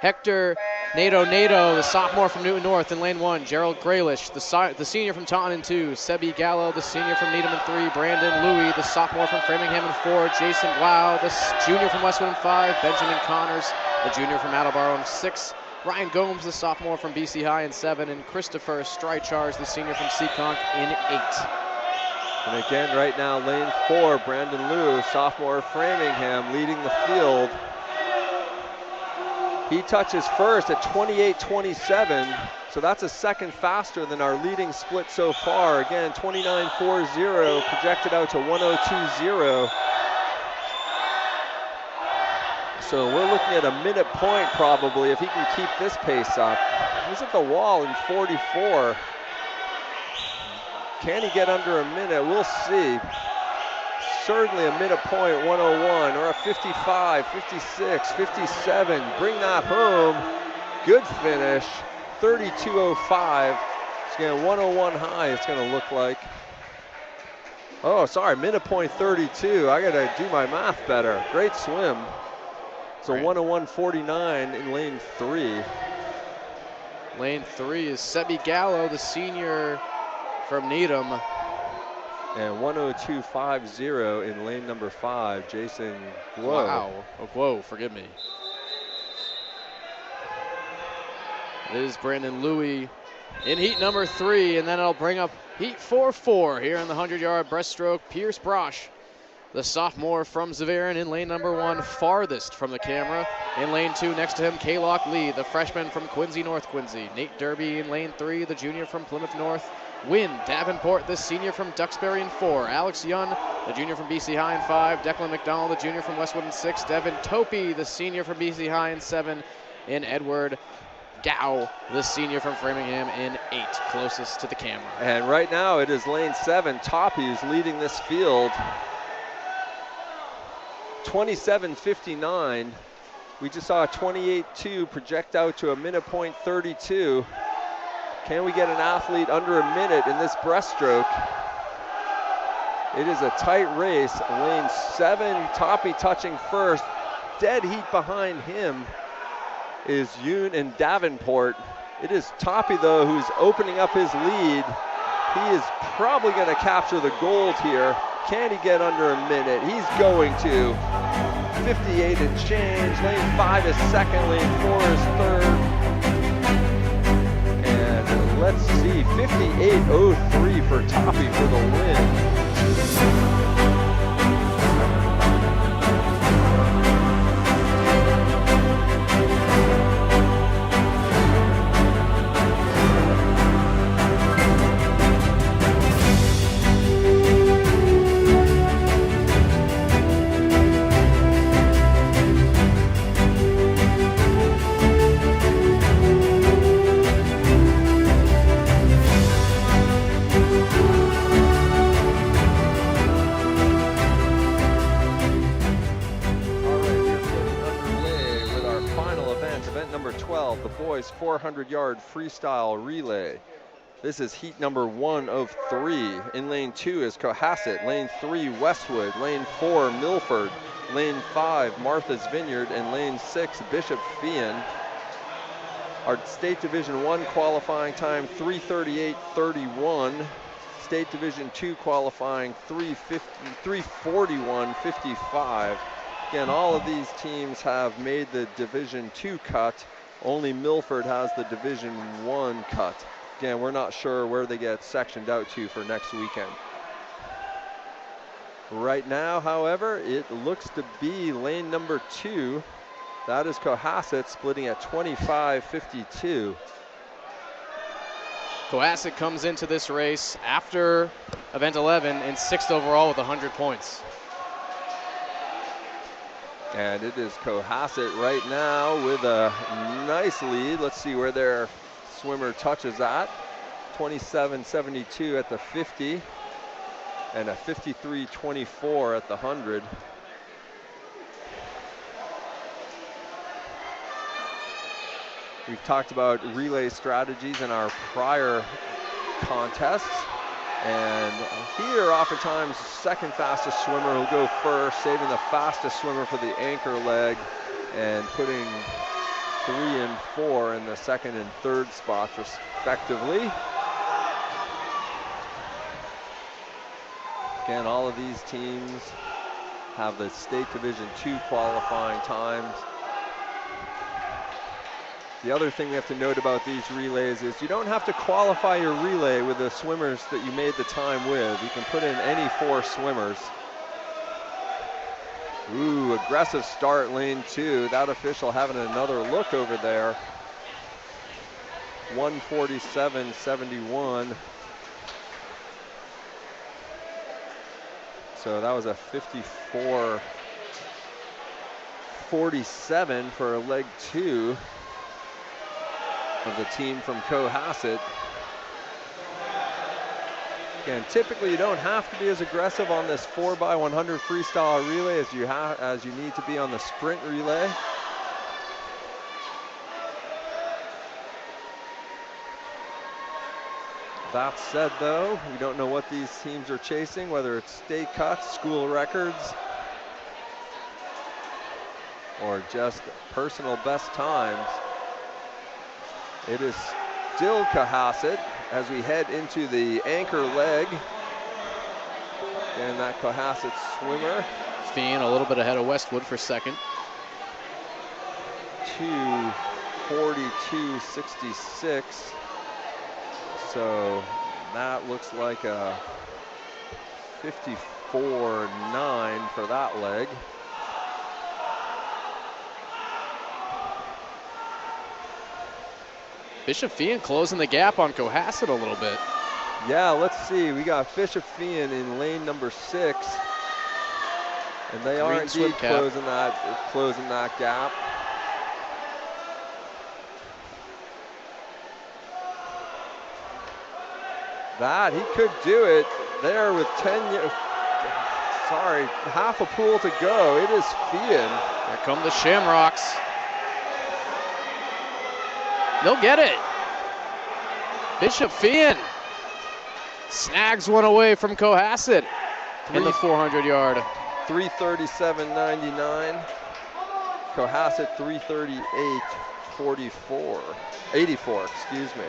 Hector Nato, the sophomore from Newton North in lane 1. Gerald Graylish, the senior from Taunton in 2. Sebi Gallo, the senior from Needham in 3. Brandon Louie, the sophomore from Framingham in 4. Jason Blau, the junior from Westwood in 5. Benjamin Connors, the junior from Attleboro in 6. Ryan Gomes, the sophomore from BC High in 7. And Christopher Strycharz, the senior from Seekonk in 8.
And again, right now, lane 4, Brandon Liu, sophomore of Framingham, leading the field. He touches first at 28.27, so that's a second faster than our leading split so far. Again, 29.40, projected out to 102.0. So we're looking at a minute point probably if he can keep this pace up. He's at the wall in 44. Can he get under a minute? We'll see. Certainly a minute point, 101, or a 55, 56, 57. Bring that home. Good finish, 32.05. It's going to 101 high, it's going to look like. Oh, sorry, minute point 32. I got to do my math better. Great swim. So 101.49 in lane 3.
Lane 3 is Sebi Gallo, the senior from Needham.
And 102.50 in lane number 5, Jason Guo.
Wow. Oh, Guo, forgive me. is Brandon Louie in heat number 3, and then it'll bring up heat 4-4 here in the 100-yard breaststroke. Pierce Brosh, the sophomore from Xaverian, in lane number 1, farthest from the camera. In lane 2, next to him, Kaylock Lee, the freshman from Quincy, North Quincy. Nate Derby in lane 3, the junior from Plymouth North. Wynn Davenport, the senior from Duxbury in 4. Alex Yun, the junior from BC High in 5. Declan McDonald, the junior from Westwood in 6. Devin Topi, the senior from BC High in 7. And Edward Gow, the senior from Framingham in 8, closest to the camera.
And right now it is lane 7. Toppy is leading this field. 27:59. We just saw a 28:2 project out to a minute point 32. Can we get an athlete under a minute in this breaststroke? It is a tight race. Lane 7, Toppy touching first. Dead heat behind him is Yoon and Davenport. It is Toppy, though, who's opening up his lead. He is probably going to capture the gold here. Can he get under a minute? He's going to. 58 and change. Lane 5 is second. Lane 4 is third. And let's see, 58.03 for Toppy for the win. Number 12, the boys 400-yard freestyle relay. This is heat number 1 of 3. In lane 2 is Cohasset, lane 3 Westwood, lane 4 Milford, lane 5 Martha's Vineyard, and lane 6 Bishop Fian. Our state division 1 qualifying time 3:38.31. State division 2 qualifying 3:41.55. Again, all of these teams have made the Division 2 cut. Only Milford has the Division 1 cut. Again, we're not sure where they get sectioned out to for next weekend. Right now, however, it looks to be lane number 2. That is Cohasset splitting at 25:52.
Cohasset comes into this race after event 11 in 6th overall with 100 points.
And it is Cohasset right now with a nice lead. Let's see where their swimmer touches at. 27:72 at the 50 and a 53:24 at the 100. We've talked about relay strategies in our prior contests. And here, oftentimes, the second fastest swimmer will go first, saving the fastest swimmer for the anchor leg and putting 3 and 4 in the second and third spots, respectively. Again, all of these teams have the State Division 2 qualifying times. The other thing we have to note about these relays is you don't have to qualify your relay with the swimmers that you made the time with. You can put in any 4 swimmers. Ooh, aggressive start, lane 2. That official having another look over there. 147.71. So that was a 54.47 for leg 2. Of the team from Cohasset. Again, typically you don't have to be as aggressive on this 4x100 freestyle relay as you need to be on the sprint relay. That said, though, we don't know what these teams are chasing, whether it's state cuts, school records, or just personal best times. It is still Cohasset as we head into the anchor leg. And that Cohasset swimmer.
Fian a little bit ahead of Westwood for second.
42.66. So that looks like a 54.9 for that leg.
Bishop Fian closing the gap on Cohasset a little bit.
Yeah, let's see. We got Bishop Fian in lane number 6. And they are
Green swim
indeed
cap.
closing that gap. That, he could do it there with 10, sorry, half a pool to go. It is Fian.
Here come the Shamrocks. They'll get it. Bishop Fian snags one away from Cohasset in the 400-yard.
337.99. Cohasset 338.84, excuse me.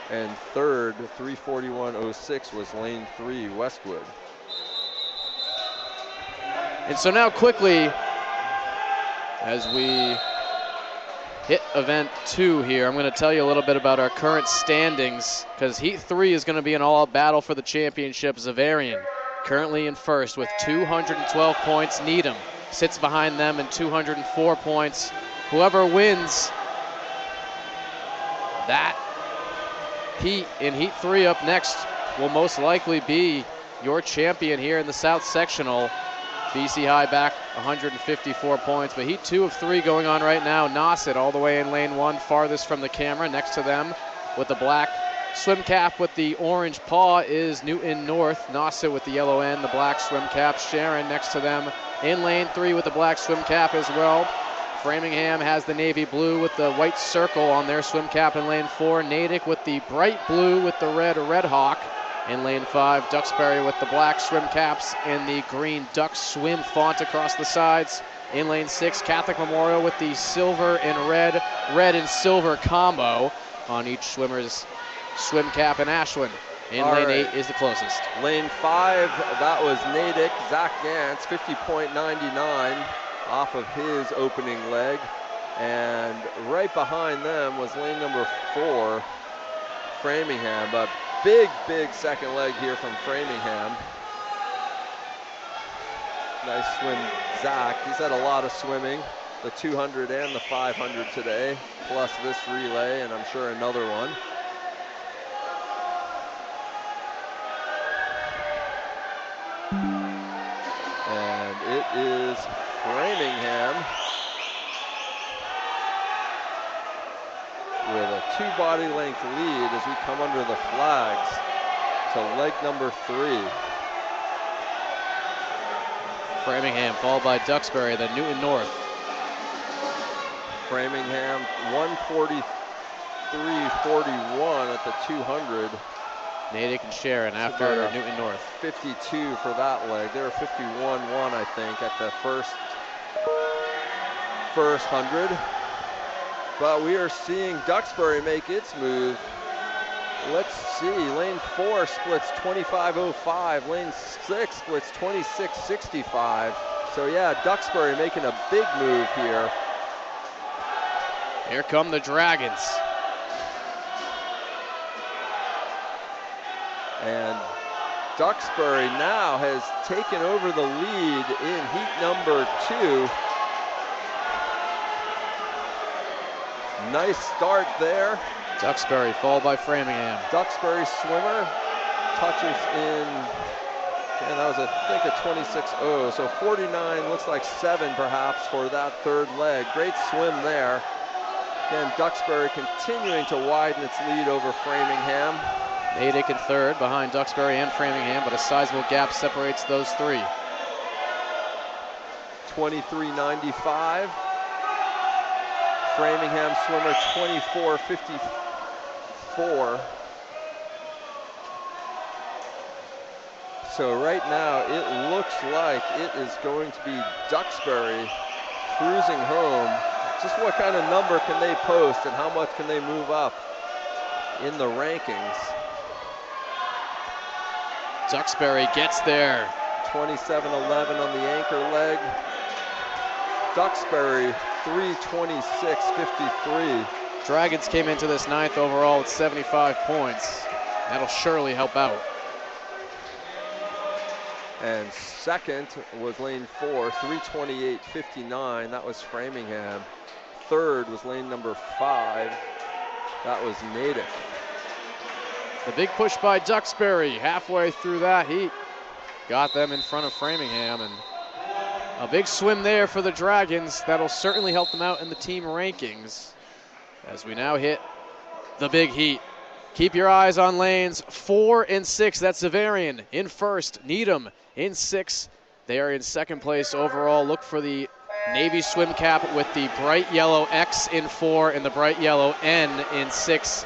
And third, 341.06 was lane 3, Westwood.
And so now quickly, as we hit event 2 here, I'm going to tell you a little bit about our current standings, because heat 3 is going to be an all-out battle for the championship. Zavarian currently in first with 212 points. Needham sits behind them in 204 points. Whoever wins that heat in heat 3 up next will most likely be your champion here in the South Sectional. BC High back 154 points, but heat 2 of 3 going on right now. Nauset all the way in lane 1, farthest from the camera. Next to them with the black swim cap with the orange paw is Newton North. Nauset with the yellow end, the black swim cap. Sharon next to them in lane 3 with the black swim cap as well. Framingham has the navy blue with the white circle on their swim cap in lane 4. Natick with the bright blue with the red Hawk in lane 5. Duxbury with the black swim caps and the green duck swim font across the sides. In lane 6, Catholic Memorial with the silver and red and silver combo on each swimmer's swim cap. And Ashland in lane 8 is the closest.
Lane 5, that was Natick. Zach Gantz, 50.99 off of his opening leg. And right behind them was lane number 4, Framingham. But big second leg here from Framingham. Nice swim, Zach. He's had a lot of swimming, the 200 and the 500 today, plus this relay, and I'm sure another one. And it is Framingham with a 2 body length lead as we come under the flags to leg number 3.
Framingham followed by Duxbury, then Newton North.
Framingham 143.41 at the 200.
Natick and Sharon after Newton North.
52 for that leg. They were 51.1, I think, at the first 100. But we are seeing Duxbury make its move. Let's see, lane 4 splits 25.05, lane 6 splits 26.65. So yeah, Duxbury making a big move here.
Here come the Dragons.
And Duxbury now has taken over the lead in heat number 2. Nice start there.
Duxbury followed by Framingham.
Duxbury swimmer touches in, and that was I think a 26.0, so 49, looks like 7 perhaps for that third leg. Great swim there. Again, Duxbury continuing to widen its lead over Framingham.
Natick in third behind Duxbury and Framingham, but a sizable gap separates those 3.
23.95. Framingham swimmer 24.54. So right now it looks like it is going to be Duxbury cruising home. Just what kind of number can they post and how much can they move up in the rankings?
Duxbury gets there.
27.11 on the anchor leg. Duxbury 3:26.53.
Dragons came into this 9th overall with 75 points. That'll surely help out.
And second was lane 4, 328.59. That was Framingham. Third was lane number 5. That was Natick.
The big push by Duxbury halfway through that heat got them in front of Framingham, and a big swim there for the Dragons. That'll certainly help them out in the team rankings as we now hit the big heat. Keep your eyes on lanes 4 and 6. That's Zavarian in first, Needham in 6. They are in second place overall. Look for the Navy swim cap with the bright yellow X in 4 and the bright yellow N in 6.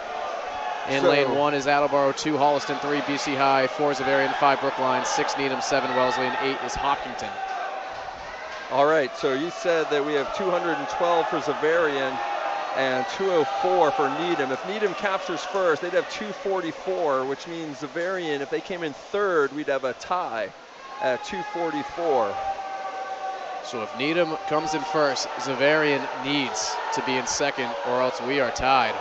In lane 1 is Attleboro, 2 Holliston, 3 BC High, 4 Zavarian, 5 Brookline, 6 Needham, 7 Wellesley, and 8 is Hopkinton.
All right, so you said that we have 212 for Zavarian and 204 for Needham. If Needham captures first, they'd have 244, which means Zavarian, if they came in third, we'd have a tie at 244.
So if Needham comes in first, Zavarian needs to be in second, or else we are tied.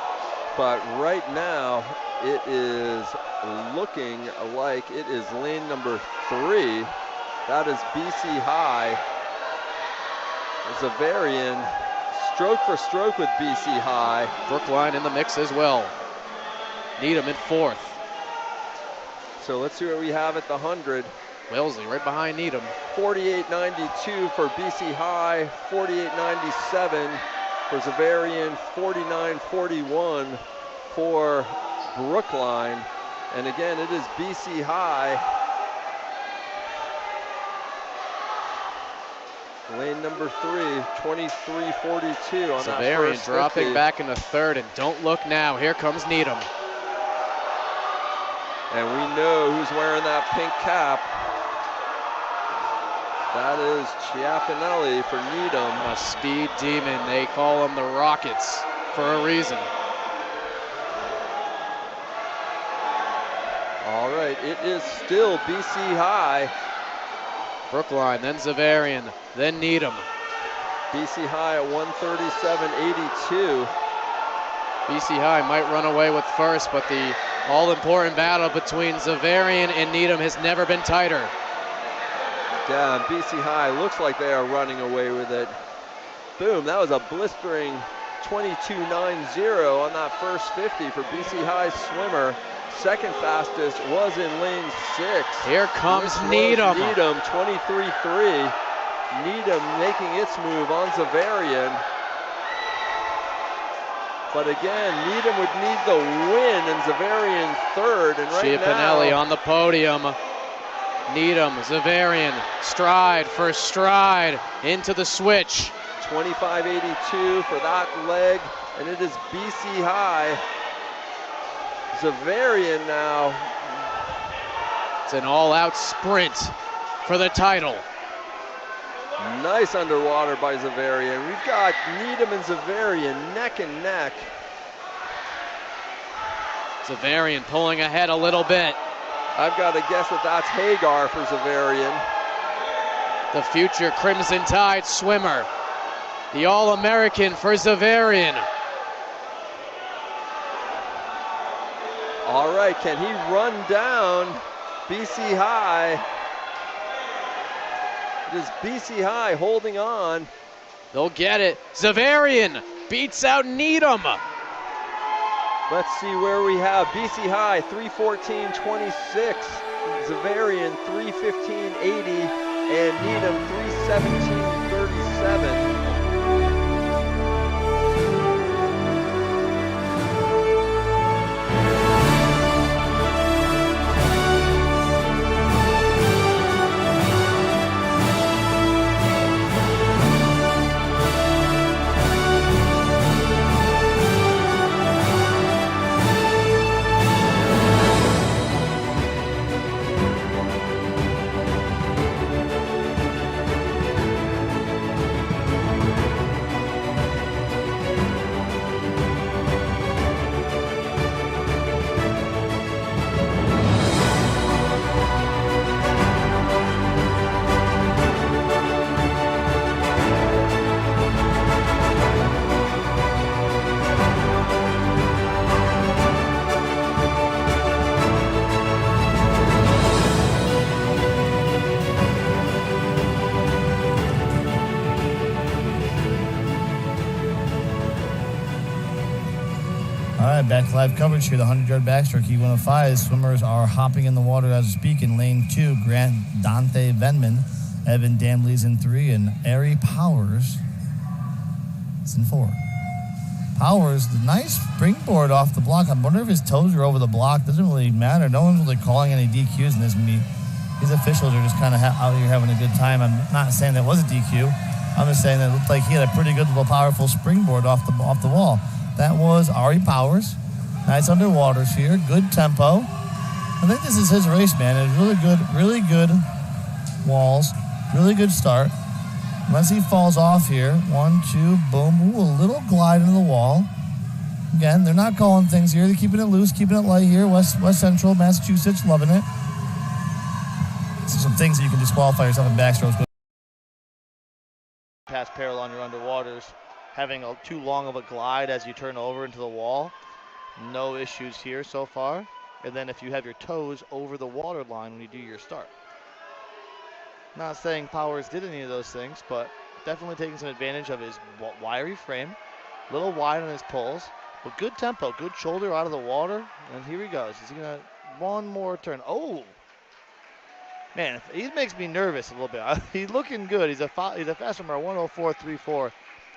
But right now, it is looking like it is lane number 3. That is BC High. Zavarian, stroke for stroke with BC High.
Brookline in the mix as well. Needham in 4th.
So let's see what we have at the 100.
Wellesley right behind Needham.
48.92 for BC High, 48.97 for Zavarian, 49.41 for Brookline. And again, it is BC High. Lane number 3, 23.42 on that
Zavarian
first
dropping
50.
back into 3rd, and don't look now. Here comes Needham.
And we know who's wearing that pink cap. That is Chiappinelli for Needham.
A speed demon. They call them the Rockets for a reason.
All right, it is still BC High.
Brookline, then Zavarian, then Needham.
BC High at 137.82.
BC High might run away with first, but the all-important battle between Zavarian and Needham has never been tighter.
Yeah, BC High looks like they are running away with it. Boom, that was a blistering 22.90 on that first 50 for BC High swimmer. Second fastest was in lane 6.
Here comes Needham.
Needham, 23.3. Needham making its move on Zavarian. But again, Needham would need the win and Zavarian third. And right
Chiappinelli
now,
on the podium. Needham, Zavarian, stride for stride into the switch.
25.82 for that leg, and it is BC High. Zavarian now.
It's an all-out sprint for the title.
Nice underwater by Zavarian. We've got Needham and Zavarian neck and neck.
Zavarian pulling ahead a little bit.
I've got to guess that that's Hagar for Zavarian.
The future Crimson Tide swimmer. The All-American for Zavarian.
All right, can he run down BC High? It is BC High holding on.
They'll get it. Zavarian beats out Needham.
Let's see where we have BC High 3:14.26, Zavarian 3:15.80, and Needham 3:17.37.
All right, back to live coverage here. The 100-yard backstroke, heat 105. Swimmers are hopping in the water as we speak. In lane 2, Grant Dante Venman, Evan Damley's in 3, and Ari Powers is in 4. Powers, the nice springboard off the block. I wonder if his toes are over the block. Doesn't really matter. No one's really calling any DQs in this meet. These officials are just kind of out here having a good time. I'm not saying that was a DQ. I'm just saying that it looked like he had a pretty good little powerful springboard off the wall. That was Ari Powers. Nice underwaters here. Good tempo. I think this is his race, man. It's really good walls. Really good start. Unless he falls off here. 1, 2, boom. Ooh, a little glide into the wall. Again, they're not calling things here. They're keeping it loose, keeping it light here. West Central, Massachusetts, loving it. Some things that you can disqualify yourself in backstrokes with.
Pass parallel on your underwaters. Having too long of a glide as you turn over into the wall. No issues here so far. And then if you have your toes over the water line when you do your start. Not saying Powers did any of those things, but definitely taking some advantage of his wiry frame. A little wide on his pulls, but good tempo, good shoulder out of the water. And here he goes. Is he going to one more turn? Oh! Man, he makes me nervous a little bit. He's looking good. He's a fast swimmer, 104.34.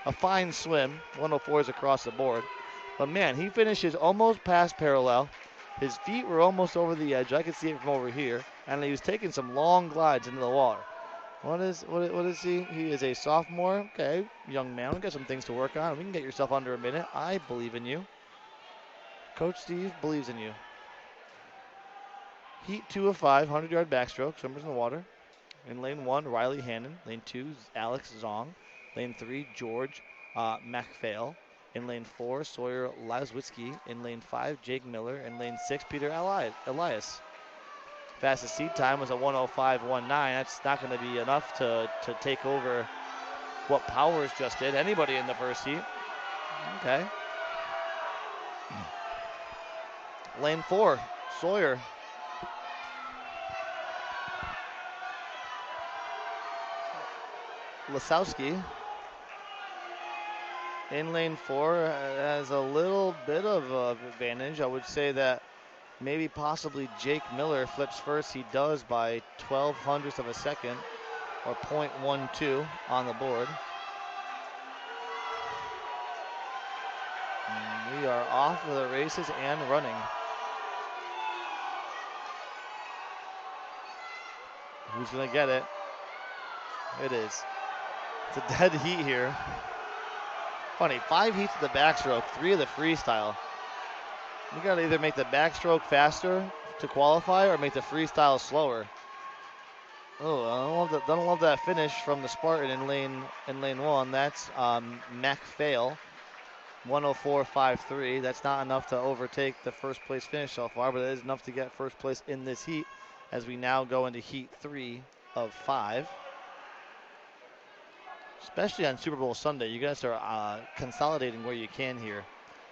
A fine swim. 104 is across the board. But man, he finishes almost past parallel. His feet were almost over the edge. I could see it from over here. And he was taking some long glides into the water. What is he? He is a sophomore. Okay, young man. We've got some things to work on. We can get yourself under a minute. I believe in you. Coach Steve believes in you. Heat 2 of 5, 100-yard backstroke. Swimmers in the water. In lane 1, Riley Hannon. Lane 2, Alex Zong. Lane 3, George MacPhail. In lane 4, Sawyer Lazwitzki. In lane 5, Jake Miller. In lane 6, Peter Elias. Fastest seat time was a 105.19. That's not going to be enough to take over what Powers just did. Anybody in the first heat. Okay. Lane 4, Sawyer. Lasowski in lane 4 has a little bit of advantage. I would say that maybe possibly Jake Miller flips first. He does by 0.12 of a second, or 0.12 on the board. And we are off of the races and running. Who's going to get it? It is. It's a dead heat here. Funny, 5 heats of the backstroke, 3 of the freestyle. You gotta either make the backstroke faster to qualify or make the freestyle slower. Oh, I don't love that finish from the Spartan in lane 1. That's MacPhail, 104.53. That's not enough to overtake the first place finish so far, but it is enough to get first place in this heat as we now go into heat 3 of 5. Especially on Super Bowl Sunday, you guys are consolidating where you can here.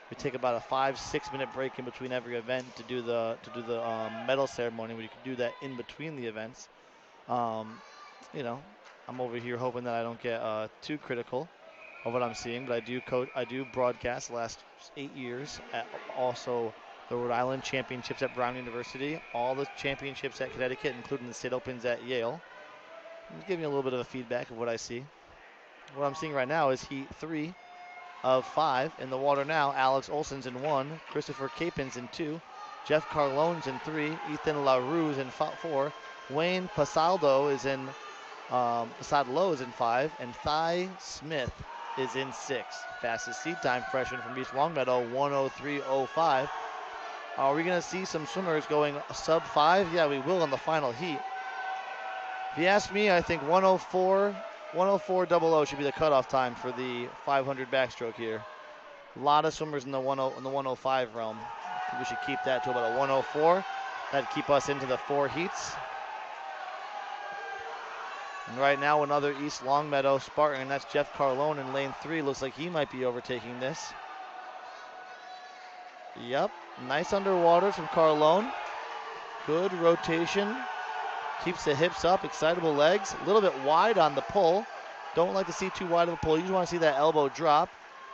We take about a 5-6 minute break in between every event to do the medal ceremony. We can do that in between the events. You know, I'm over here hoping that I don't get too critical of what I'm seeing, but I do broadcast the last 8 years at also the Rhode Island Championships at Brown University, all the championships at Connecticut, including the State Opens at Yale. I'm just giving you a little bit of a feedback of what I see. What I'm seeing right now is heat 3 of 5 in the water now. Alex Olson's in 1, Christopher Capin's in 2, Jeff Carlone's in 3, Ethan LaRue's in 4, Wayne Pasaldo is in Pasadlo is in 5, and Thai Smith is in 6. Fastest seat time, freshman from East Longmeadow, 103.05. Are we going to see some swimmers going sub 5? Yeah, we will in the final heat. If you ask me, I think 104.00 should be the cutoff time for the 500 backstroke here. A lot of swimmers in the 105 realm. I think we should keep that to about a 104. That'd keep us into the 4 heats. And right now, another East Longmeadow Spartan. That's Jeff Carlone in lane 3. Looks like he might be overtaking this. Yep, nice underwater from Carlone. Good rotation. Keeps the hips up, excitable legs. A little bit wide on the pull. Don't like to see too wide of a pull. You just want to see that elbow drop.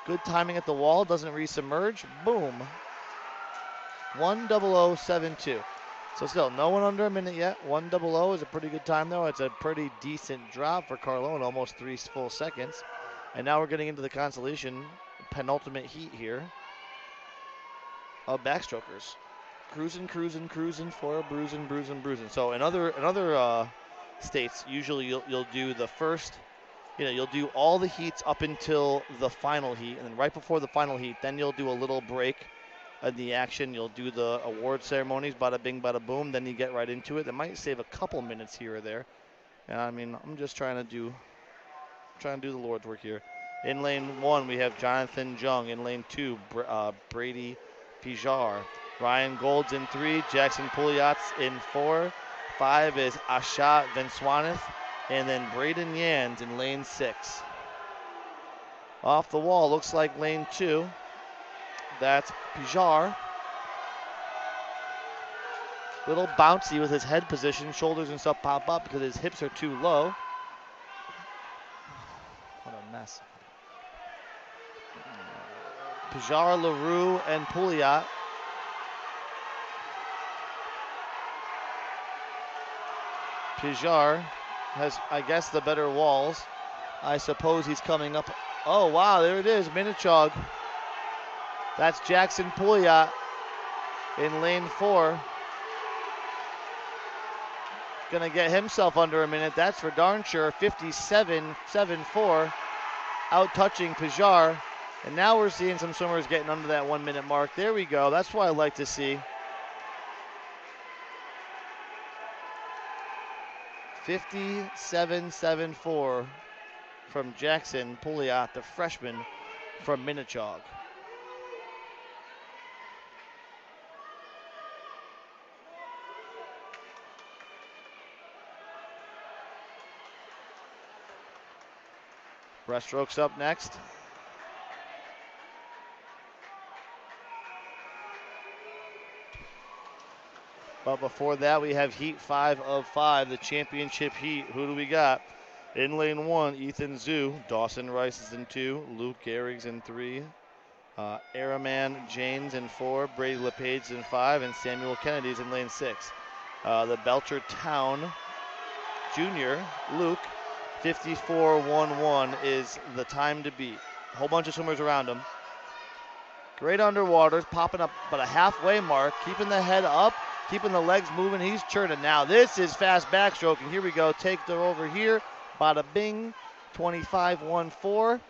Good timing at the wall, doesn't resubmerge. Boom. 1:00:72. So still no one under a minute yet. 1:00 is a pretty good time though. It's a pretty decent drop for Carlone, almost 3 full seconds. And now we're getting into the consolation penultimate heat here of backstrokers. Cruising for a bruising. So in other states, usually you'll do the first, you'll do all the heats up until the final heat, and then right before the final heat, then you'll do a little break in the action. You'll do the award ceremonies, bada bing, bada boom. Then you get right into it. That might save a couple minutes here or there. And I mean, I'm just trying to do the Lord's work here. In lane 1, we have Jonathan Jung. In lane 2, Brady Pijar. Ryan Gold's in 3. Jackson Pouliot's in 4. 5 is Asha Venswanith. And then Braden Yans in lane 6. Off the wall, looks like lane 2. That's Pijar. Little bouncy with his head position. Shoulders and stuff pop up because his hips are too low. What a mess. Pijar, LaRue, and Pouliot. Pijar has, I guess, the better walls. I suppose he's coming up. Oh, wow, there it is, Minichog. That's Jackson Pouliot in lane 4. Gonna get himself under a minute, that's for darn sure. 57.74, out touching Pijar. And now we're seeing some swimmers getting under that 1 minute mark. There we go, that's what I like to see. 57.74 from Jackson Pouliot, the freshman from Minichog. Breaststrokes up next. But before that, we have heat 5 of 5, the championship heat. Who do we got? In lane 1, Ethan Zhu. Dawson Rice is in 2. Luke Gehrig's in 3. Araman Janes in 4. Brady LePage in 5. And Samuel Kennedy's in lane 6. The Belchertown junior, Luke, 54.11 is the time to beat. A whole bunch of swimmers around him. Great underwaters, popping up about a halfway mark, keeping the head up, keeping the legs moving. He's churning now. This is fast backstroking. Here we go. Take the over here. Bada bing. 25.14.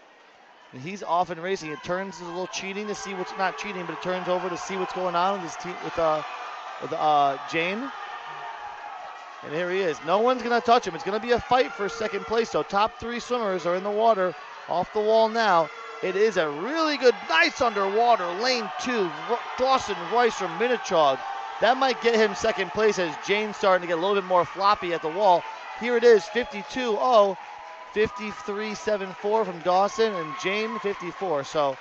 And he's off and racing. It turns a little cheating to see what's not cheating, but it turns over to see what's going on with his team with Jane. And here he is. No one's going to touch him. It's going to be a fight for second place. So top 3 swimmers are in the water. Off the wall now. It is a really good, nice underwater. Lane 2, Dawson Rice from Minichog. That might get him second place as Jane's starting to get a little bit more floppy at the wall. Here it is, 52.0, 53.74 from Dawson, and Jane 54. So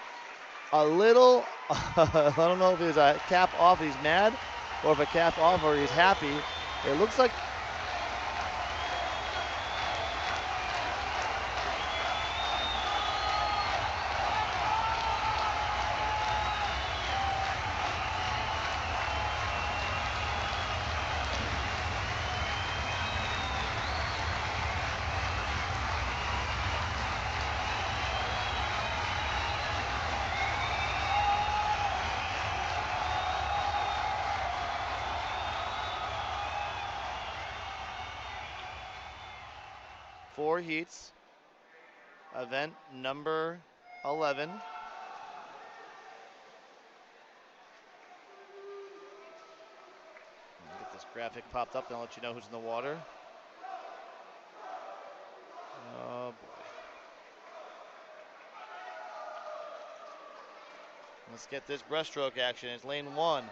a little, I don't know if it's a cap off, he's mad, or if a cap off or he's happy. It looks like four heats, event number 11. Get this graphic popped up and I'll let you know who's in the water. Oh boy. Let's get this breaststroke action. It's lane 1,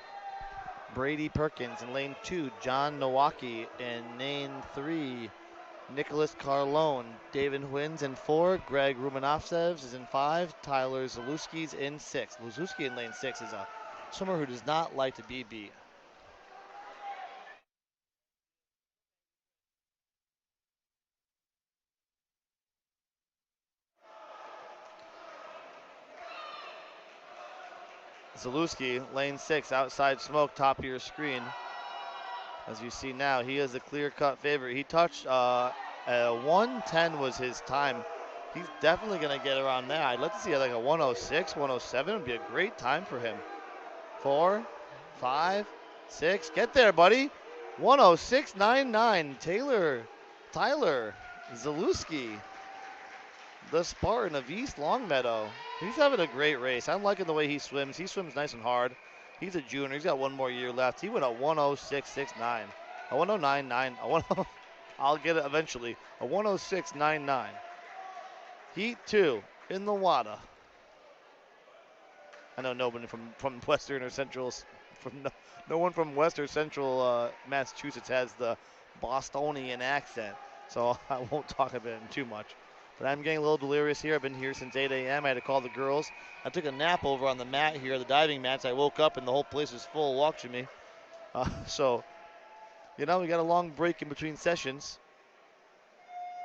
Brady Perkins. In lane 2, John Nowaki. In lane 3, Nicholas Carlone. David Huyns in 4. Greg Rumanovsevs is in 5. Tyler Zalewski's in 6. Zalewski in lane 6 is a swimmer who does not like to be beat. Zalewski, lane 6, outside smoke, top of your screen. As you see now, he is the clear-cut favorite. He touched 110 was his time. He's definitely going to get around there. I'd like to see like a 106, 107 would be a great time for him. 4, 5, 6, get there, buddy. 106.99. Tyler Zalewski, the Spartan of East Longmeadow. He's having a great race. I'm liking the way he swims. He swims nice and hard. He's a junior. He's got one more year left. He went a 106.69. A 109.9. I'll get it eventually. A 106.99. Heat 2 in the WADA. I know nobody from Western or Central, no one from West or Central Massachusetts has the Bostonian accent, so I won't talk about it too much. But I'm getting a little delirious here. I've been here since 8 a.m. I had to call the girls. I took a nap over on the mat here, the diving mats. I woke up and the whole place was full watching me. So, we got a long break in between sessions.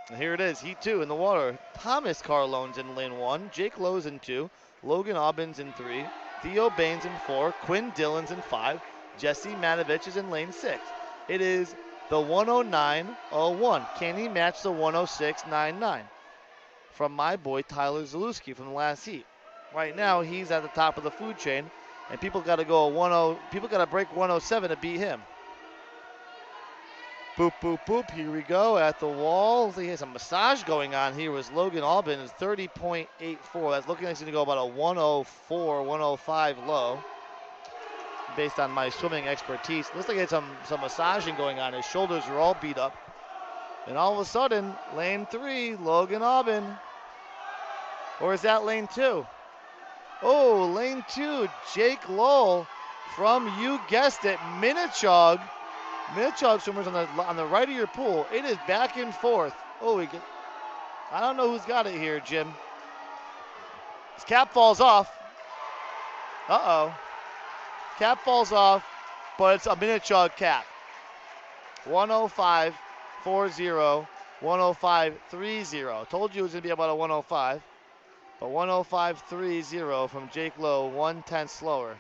And here it is, Heat 2 in the water. Thomas Carlone's in lane 1, Jake Lowe's in 2, Logan Aubin's in 3, Theo Baines in 4, Quinn Dillon's in 5, Jesse Matovich is in lane 6. It is the 109.01. Can he match the 106.99? From my boy Tyler Zalewski from the last heat. Right now he's at the top of the food chain, and people got to people got to break 107 to beat him. Boop, boop, boop. Here we go at the wall. He has a massage going on here with Logan Aubin is 30.84. That's looking like he's going to go about a 104, 105 low. Based on my swimming expertise. Looks like he had some massaging going on. His shoulders are all beat up. And all of a sudden, lane 3, Logan Aubin. Or is that lane 2? Oh, lane 2, Jake Lowell from, you guessed it, Minnechaug. Minnechaug swimmers on the right of your pool. It is back and forth. Oh, I don't know who's got it here, Jim. His cap falls off. Uh-oh. Cap falls off, but it's a Minnechaug cap. 105.40, 105.30. Told you it was going to be about a 105. But 105.30 from Jake Lowe, 1/10 slower.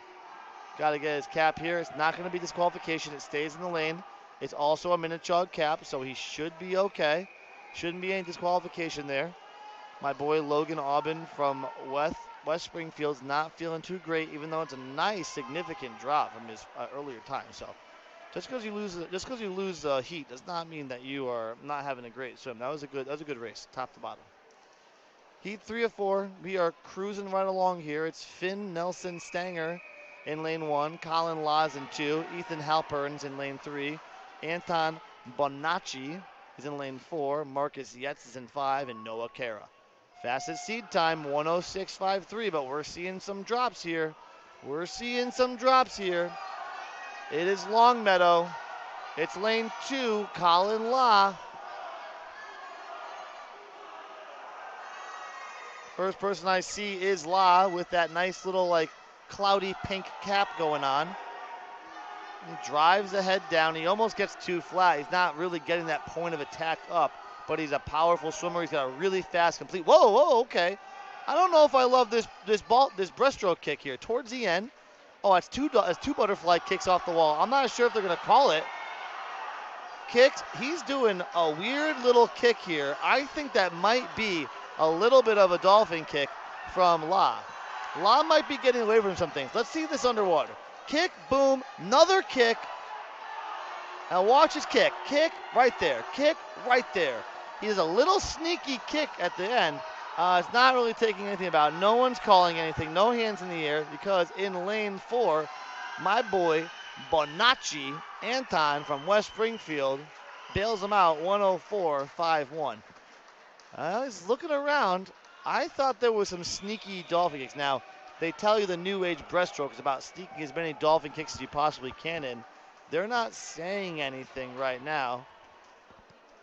Got to get his cap here. It's not going to be disqualification. It stays in the lane. It's also a Minnechaug cap, so he should be okay. Shouldn't be any disqualification there. My boy Logan Aubin from West Springfield's not feeling too great, even though it's a nice, significant drop from his earlier time. So, just because you lose heat does not mean that you are not having a great swim. That was a good race, top to bottom. Heat 3 of 4. We are cruising right along here. It's Finn Nelson Stanger in lane 1, Colin Laws in 2, Ethan Halpern's in lane 3, Anton Bonacci is in lane 4, Marcus Yetz is in 5, and Noah Cara. Fastest seed time, 106.53, but we're seeing some drops here. It is Longmeadow. It's lane 2, Colin Law. First person I see is Law with that nice little cloudy pink cap going on. He drives the head down. He almost gets too flat. He's not really getting that point of attack up, but he's a powerful swimmer. He's got a really fast complete. Whoa, okay. I don't know if I love this breaststroke kick here. Towards the end, it's two butterfly kicks off the wall. I'm not sure if they're going to call it. Kicks. He's doing a weird little kick here. I think that might be a little bit of a dolphin kick from La. La might be getting away from some things. Let's see this underwater. Kick, boom, another kick. Now watch his kick. Kick right there. Kick right there. He has a little sneaky kick at the end. It's not really taking anything about it. No one's calling anything. No hands in the air because in lane 4, my boy Bonacci, Anton from West Springfield, bails him out 104.51. I was looking around. I thought there was some sneaky dolphin kicks. Now, they tell you the new age breaststroke is about sneaking as many dolphin kicks as you possibly can in. They're not saying anything right now.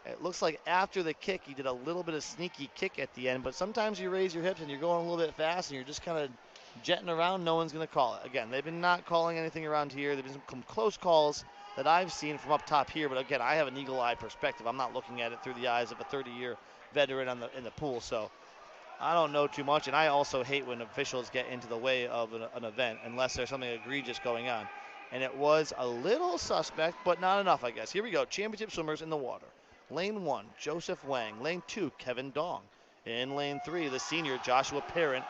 It looks like after the kick, he did a little bit of sneaky kick at the end, but sometimes you raise your hips and you're going a little bit fast and you're just kind of jetting around. No one's going to call it. Again, they've been not calling anything around here. There've been some close calls that I've seen from up top here, but again, I have an eagle eye perspective. I'm not looking at it through the eyes of a 30-year veteran in the pool. So I don't know too much, and I also hate when officials get into the way of an event unless there's something egregious going on. And it was a little suspect, but not enough, I guess. Here we go. Championship swimmers in the water. Lane 1, Joseph Wang. Lane 2, Kevin Dong. In lane 3, the senior Joshua Parent.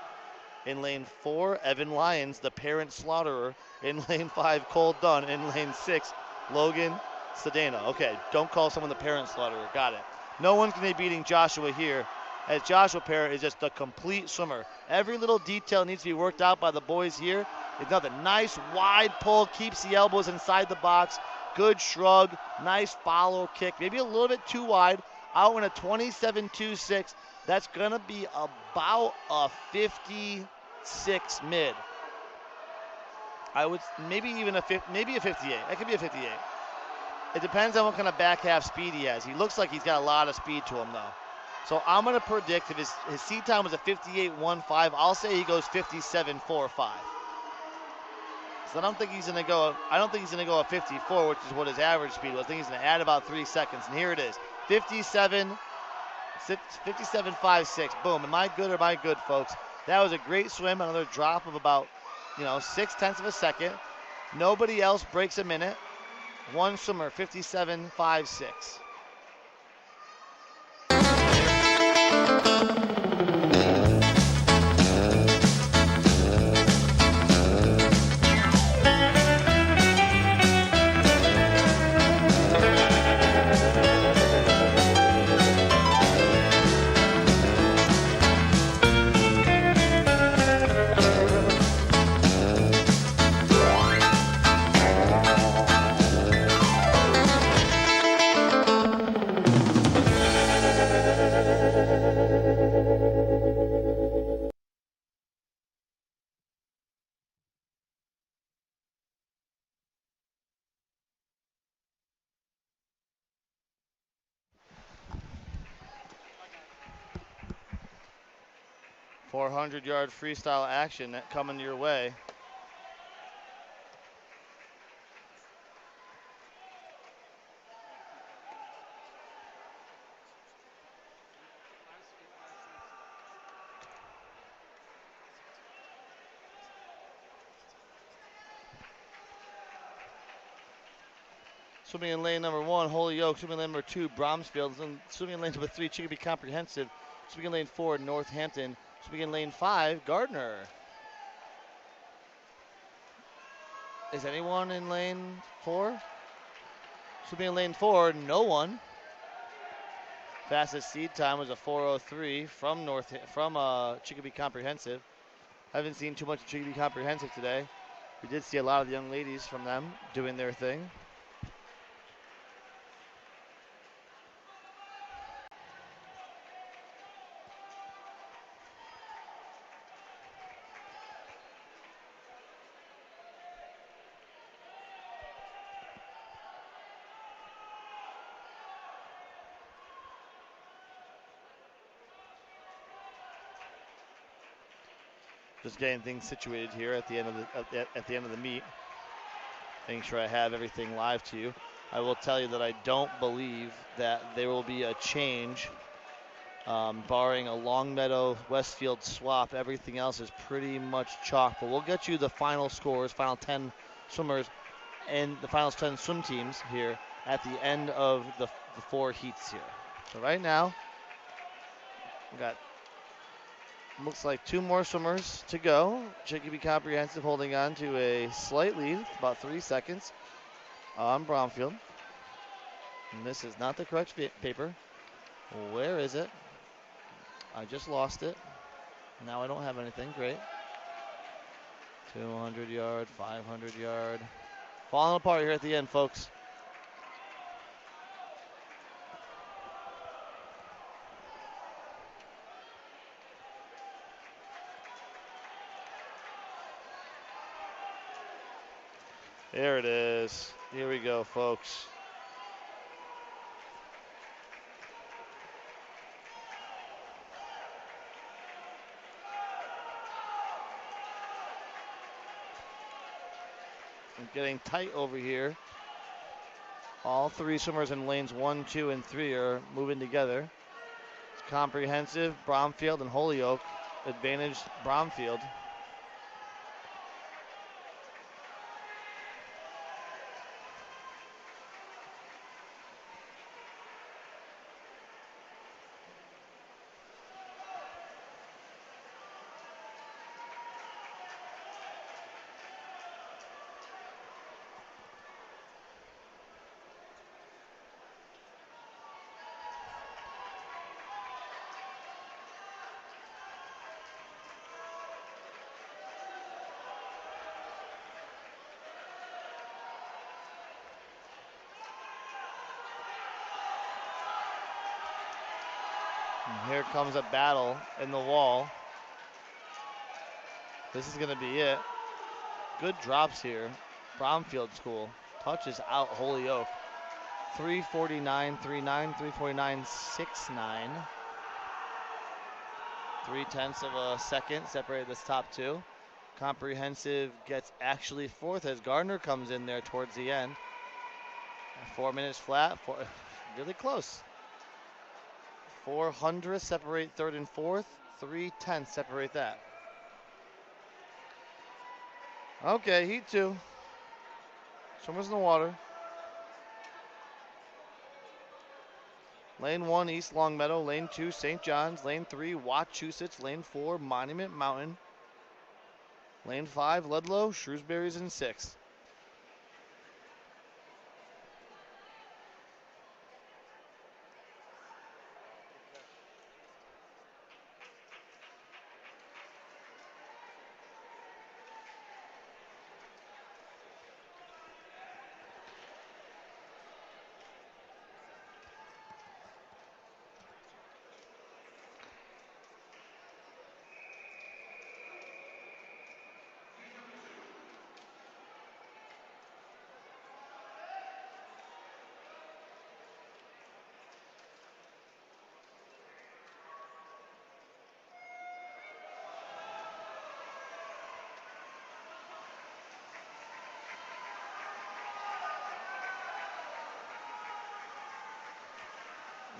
In lane 4, Evan Lyons, the Parent Slaughterer. In lane 5, Cole Dunn. In lane 6, Logan Sedana. Okay, don't call someone the Parent Slaughterer. Got it. No one's going to be beating Joshua here, as Joshua Parent is just a complete swimmer. Every little detail needs to be worked out by the boys here. It's nothing. Nice wide pull, keeps the elbows inside the box. Good shrug, nice follow kick. Maybe a little bit too wide. Out in a 27.26. That's gonna be about a 56 mid. I would maybe even maybe a 58. That could be a 58. It depends on what kind of back half speed he has. He looks like he's got a lot of speed to him though. So I'm going to predict if his seat time was a 58.15, I'll say he goes 57.45. So I don't think he's going to go a 54, which is what his average speed was. I think he's going to add about 3 seconds, and here it is. 57.56. Boom. Am I good or am I good, folks? That was a great swim, another drop of about, 0.6 of a second. Nobody else breaks a minute. One swimmer, 57.56. 400-yard freestyle action coming your way. Swimming in lane number 1, Holyoke. Swimming in lane number 2, Bromsfield. Swimming in lane number 3, Chicopee Comprehensive. Swimming in lane 4, Northampton. Swimming in lane 5, Gardner. Is anyone in lane 4? Swimming in lane 4, no one. Fastest seed time was a 4:03 from Chicopee Comprehensive. Haven't seen too much of Chicopee Comprehensive today. We did see a lot of the young ladies from them doing their thing. Just getting things situated here at the end of the meet. Making sure I have everything live to you. I will tell you that I don't believe that there will be a change, barring a Longmeadow Westfield swap. Everything else is pretty much chalk. But we'll get you the final scores, final 10 swimmers, and the final 10 swim teams here at the end of the 4 heats here. So right now, we got. Looks like 2 more swimmers to go. Chicopee Comprehensive holding on to a slight lead, about 3 seconds on Bromfield. And this is not the correct paper. Where is it? I just lost it. Now I don't have anything. Great. 200 yard, 500 yard. Falling apart here at the end, folks. There it is. Here we go, folks. I'm getting tight over here. All 3 swimmers in lanes 1, 2, and 3 are moving together. Comprehensive, Bromfield, and Holyoke. Advantage Bromfield. And here comes a battle in the wall. This is going to be it. Good drops here. Bromfield School touches out Holyoke. 349.39, 349.69. 3/10 of a second separated this top two. Comprehensive gets actually fourth as Gardner comes in there towards the end. 4 minutes flat, really close. 400 separate third and fourth. 3/10 separate that. Okay, heat two. Swimmers in the water. Lane 1, East Longmeadow. Lane 2, St. John's. Lane 3, Wachusett. Lane 4, Monument Mountain. Lane 5, Ludlow. Shrewsbury's in 6.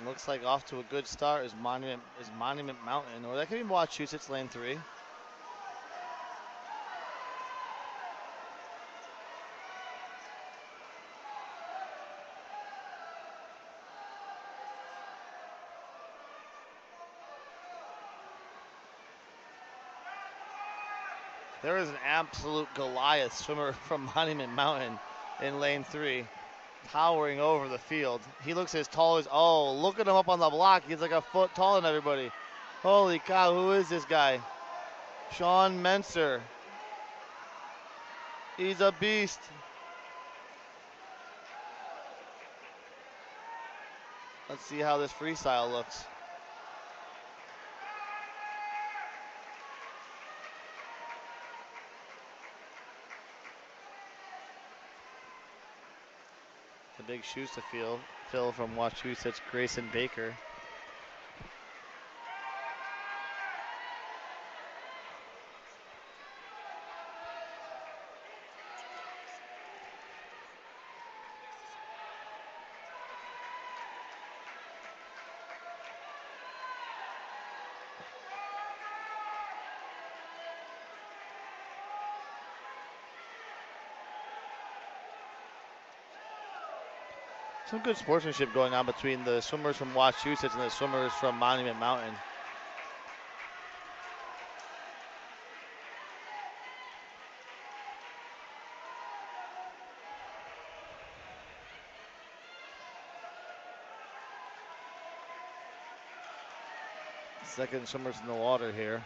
Looks like off to a good start is Monument Mountain, or that could be Wachusett, lane 3. There is an absolute Goliath swimmer from Monument Mountain in lane 3, towering over the field. He looks as tall as, oh, look at him up on the block. He's like a foot taller than everybody. Holy cow, who is this guy? Sean Menser. He's a beast. Let's see how this freestyle looks. The big shoes to fill from Wachusett's Grayson Baker. Some good sportsmanship going on between the swimmers from Wachusett and the swimmers from Monument Mountain. Second swimmers in the water here.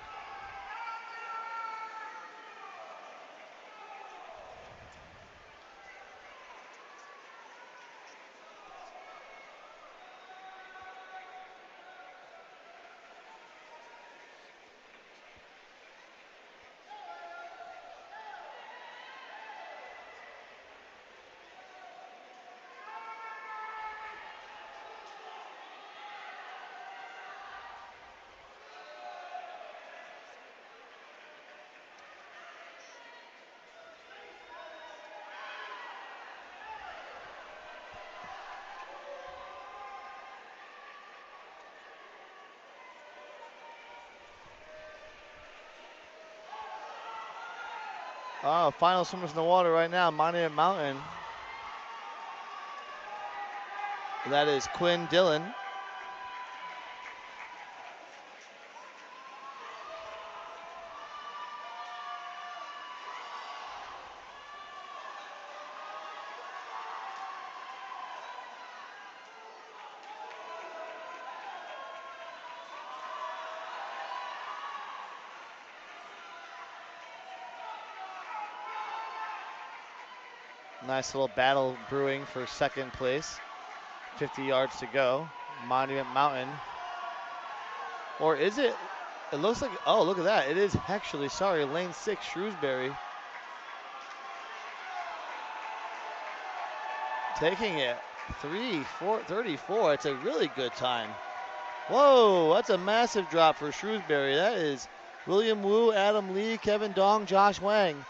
Final swimmers in the water right now. Monument Mountain. That is Quinn Dillon. Nice little battle brewing for second place. 50 yards to go. Monument Mountain. Or is it? It looks like, oh, look at that. It is actually, sorry, lane 6, Shrewsbury. Taking it 3:34. It's a really good time. Whoa, that's a massive drop for Shrewsbury. That is William Wu, Adam Lee, Kevin Dong, Josh Wang.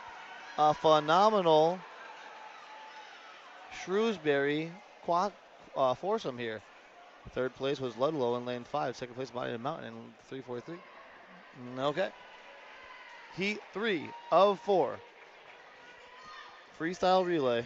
A phenomenal Shrewsbury foursome here. Third place was Ludlow in lane 5. Second place, Monument Mountain in 3:43. Okay. Heat 3 of 4. Freestyle relay.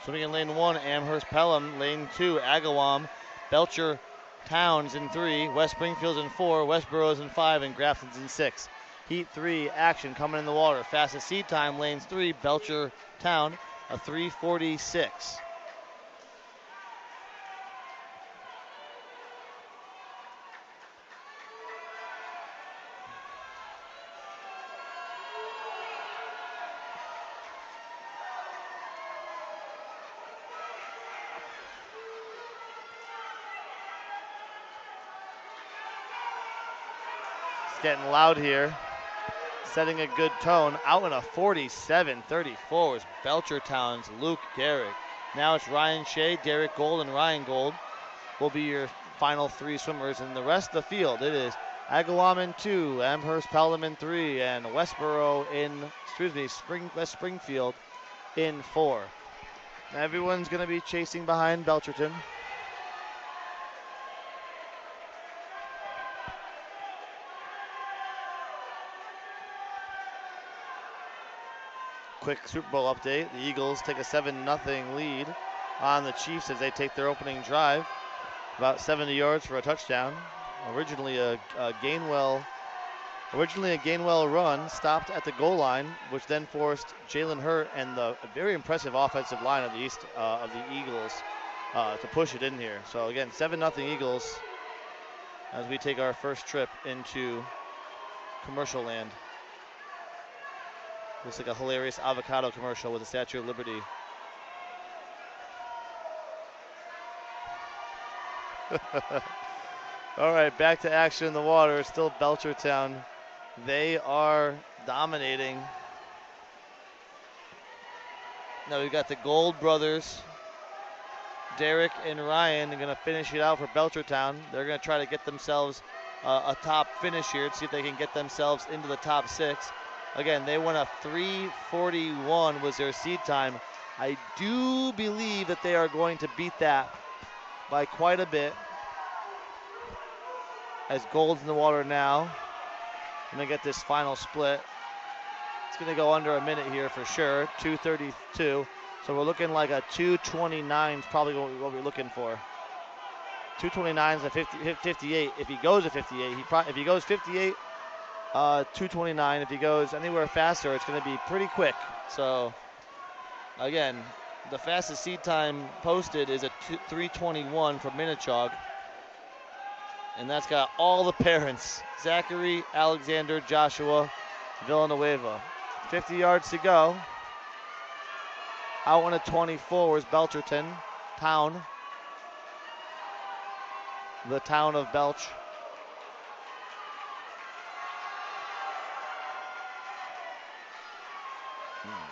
Swimming in lane 1, Amherst Pelham. Lane 2, Agawam, Belcher, Towns in 3, West Springfield's in 4, Westboro's in 5, and Grafton's in 6. Heat 3, action coming in the water. Fastest seed time, lanes 3, Belcher, Town, a 3:46. Getting loud here, setting a good tone. Out in a 47:34 is Belchertown's Luke Garrick. Now it's Ryan Shea, Derek Gold, and Ryan Gold will be your final 3 swimmers. In the rest of the field, it is Agawam in 2, Amherst Pelham in 3, and West Springfield in 4. Everyone's going to be chasing behind Belcherton. Quick Super Bowl update. The Eagles take a 7-0 lead on the Chiefs as they take their opening drive. About 70 yards for a touchdown. Originally a Gainwell run stopped at the goal line, which then forced Jalen Hurt and the very impressive offensive line of the East of the Eagles to push it in here. So again, 7-0 Eagles as we take our first trip into commercial land. Looks like a hilarious avocado commercial with the Statue of Liberty. All right, back to action in the water. Still Belchertown. They are dominating. Now we've got the Gold brothers. Derek and Ryan are going to finish it out for Belchertown. They're going to try to get themselves a top finish here to see if they can get themselves into the top 6. Again, they won a 3:41 was their seed time. I do believe that they are going to beat that by quite a bit. As Gold's in the water now. Gonna get this final split. It's gonna go under a minute here for sure, 2:32. So we're looking like a 2:29 is probably what we're looking for. 2:29 is a 58. If he goes to 58, if he goes 58, 2:29. If he goes anywhere faster, it's gonna be pretty quick. So again, the fastest seed time posted is a 3:21 for Minachog. And that's got all the parents, Zachary, Alexander, Joshua, Villanueva. 50 yards to go. Out on a 24 is Belcherton Town. The town of Belch. Hmm.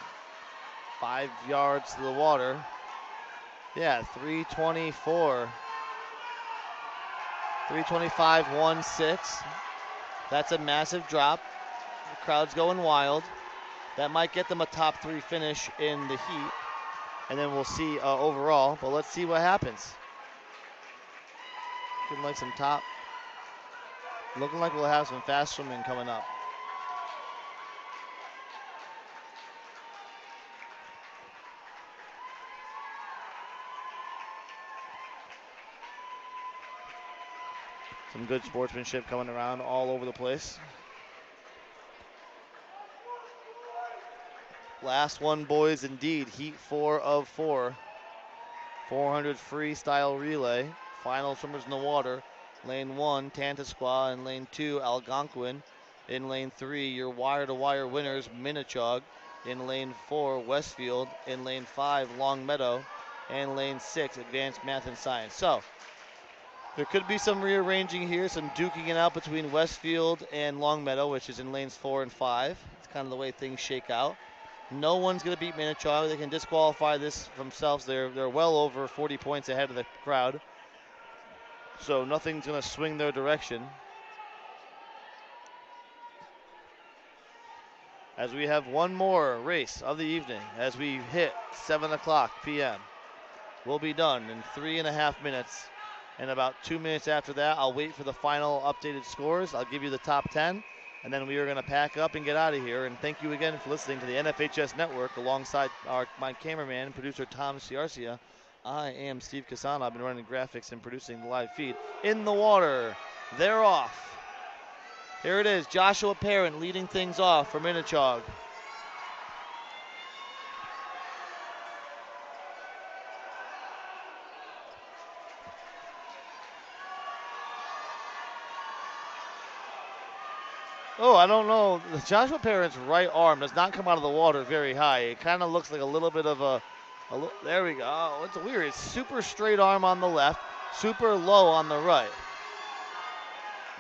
5 yards to the water. Yeah, 324. 325.16. That's a massive drop. The crowd's going wild. That might get them a top 3 finish in the heat. And then we'll see overall, but let's see what happens. Looking like we'll have some fast swimming coming up. Some good sportsmanship coming around all over the place. Last one, boys, indeed. Heat 4 of 4. 400 freestyle relay. Final swimmers in the water. Lane 1, Tantasqua, and lane 2, Algonquin. In lane 3, your wire-to-wire winners, Minachog. In lane 4, Westfield. In lane 5, Long Meadow. And lane 6, Advanced Math and Science. So, there could be some rearranging here, some duking it out between Westfield and Long Meadow, which is in lanes 4 and 5. It's kind of the way things shake out. No one's going to beat Minachog. They can disqualify this themselves. They're well over 40 points ahead of the crowd. So nothing's going to swing their direction. As we have one more race of the evening, as we hit 7 o'clock p.m. We'll be done in 3.5 minutes. And about 2 minutes after that, I'll wait for the final updated scores. I'll give you the top 10. And then we are going to pack up and get out of here. And thank you again for listening to the NFHS Network alongside my cameraman and producer, Tom Ciarcia. I am Steve Casano. I've been running graphics and producing the live feed. In the water, they're off. Here it is, Joshua Parent leading things off for Minachog. Oh, I don't know. Joshua Parent's right arm does not come out of the water very high. It kind of looks like a little bit of there we go. Oh, it's weird. It's super straight arm on the left, super low on the right.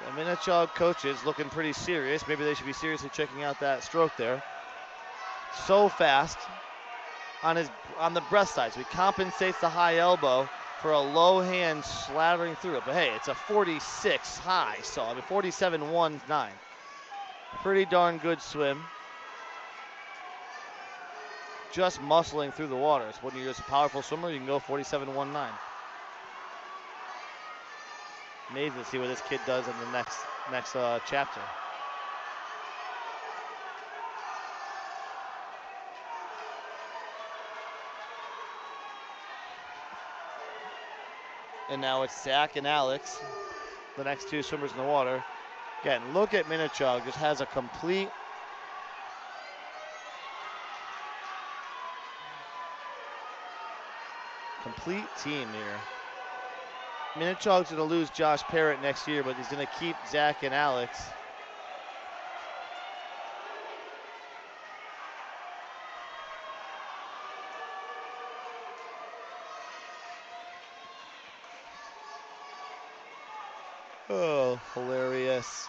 The Minachog coaches looking pretty serious. Maybe they should be seriously checking out that stroke there. So fast on the breast side. So he compensates the high elbow for a low hand slathering through it. But hey, it's a 46 high. So I mean 47.19. Pretty darn good swim. Just muscling through the waters. When you're just a powerful swimmer, you can go 47.19. Amazing to see what this kid does in the next chapter. And now it's Zach and Alex, the next two swimmers in the water. Again, look at Minachog, just has a complete team here. Minachog's going to lose Josh Parrott next year, but he's going to keep Zach and Alex. Oh, hilarious.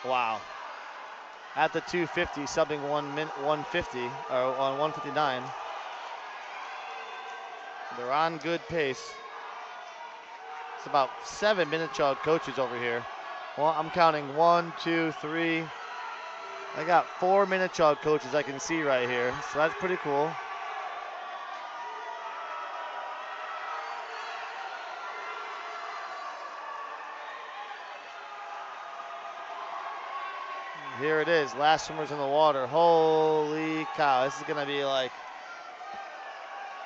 Wow. At the 250, subbing 150, or on 159. They're on good pace. It's about 7 Minachog coaches over here. Well, I'm counting 1, 2, 3. I got 4 minute jog coaches I can see right here, so that's pretty cool. Here it is, last swimmers in the water. Holy cow, this is gonna be like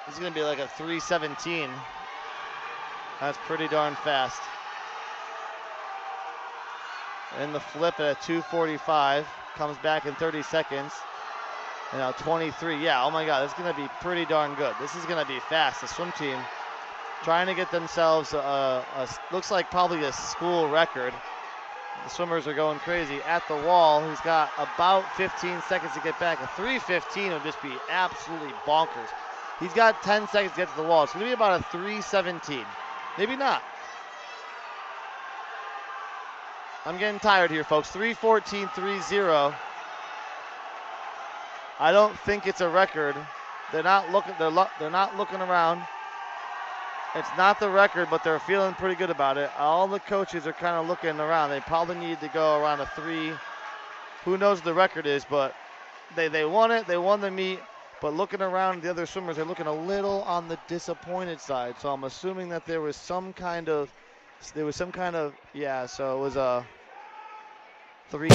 a 3:17. That's pretty darn fast. And the flip at a 2:45, comes back in 30 seconds. And now 23, yeah, oh my God, this is gonna be pretty darn good. This is gonna be fast. The swim team trying to get themselves looks like probably a school record. The swimmers are going crazy. At the wall, he's got about 15 seconds to get back. A 3:15 would just be absolutely bonkers. He's got 10 seconds to get to the wall. It's gonna be about a 3:17. Maybe not. I'm getting tired here, folks. 3:14.30. I don't think it's a record. They're not looking. They're not looking around. It's not the record, but they're feeling pretty good about it. All the coaches are kind of looking around. They probably need to go around a 3. Who knows what the record is, but they won it. They won the meet. But looking around, the other swimmers are looking a little on the disappointed side. So I'm assuming that there was some kind of, yeah. So it was a 3.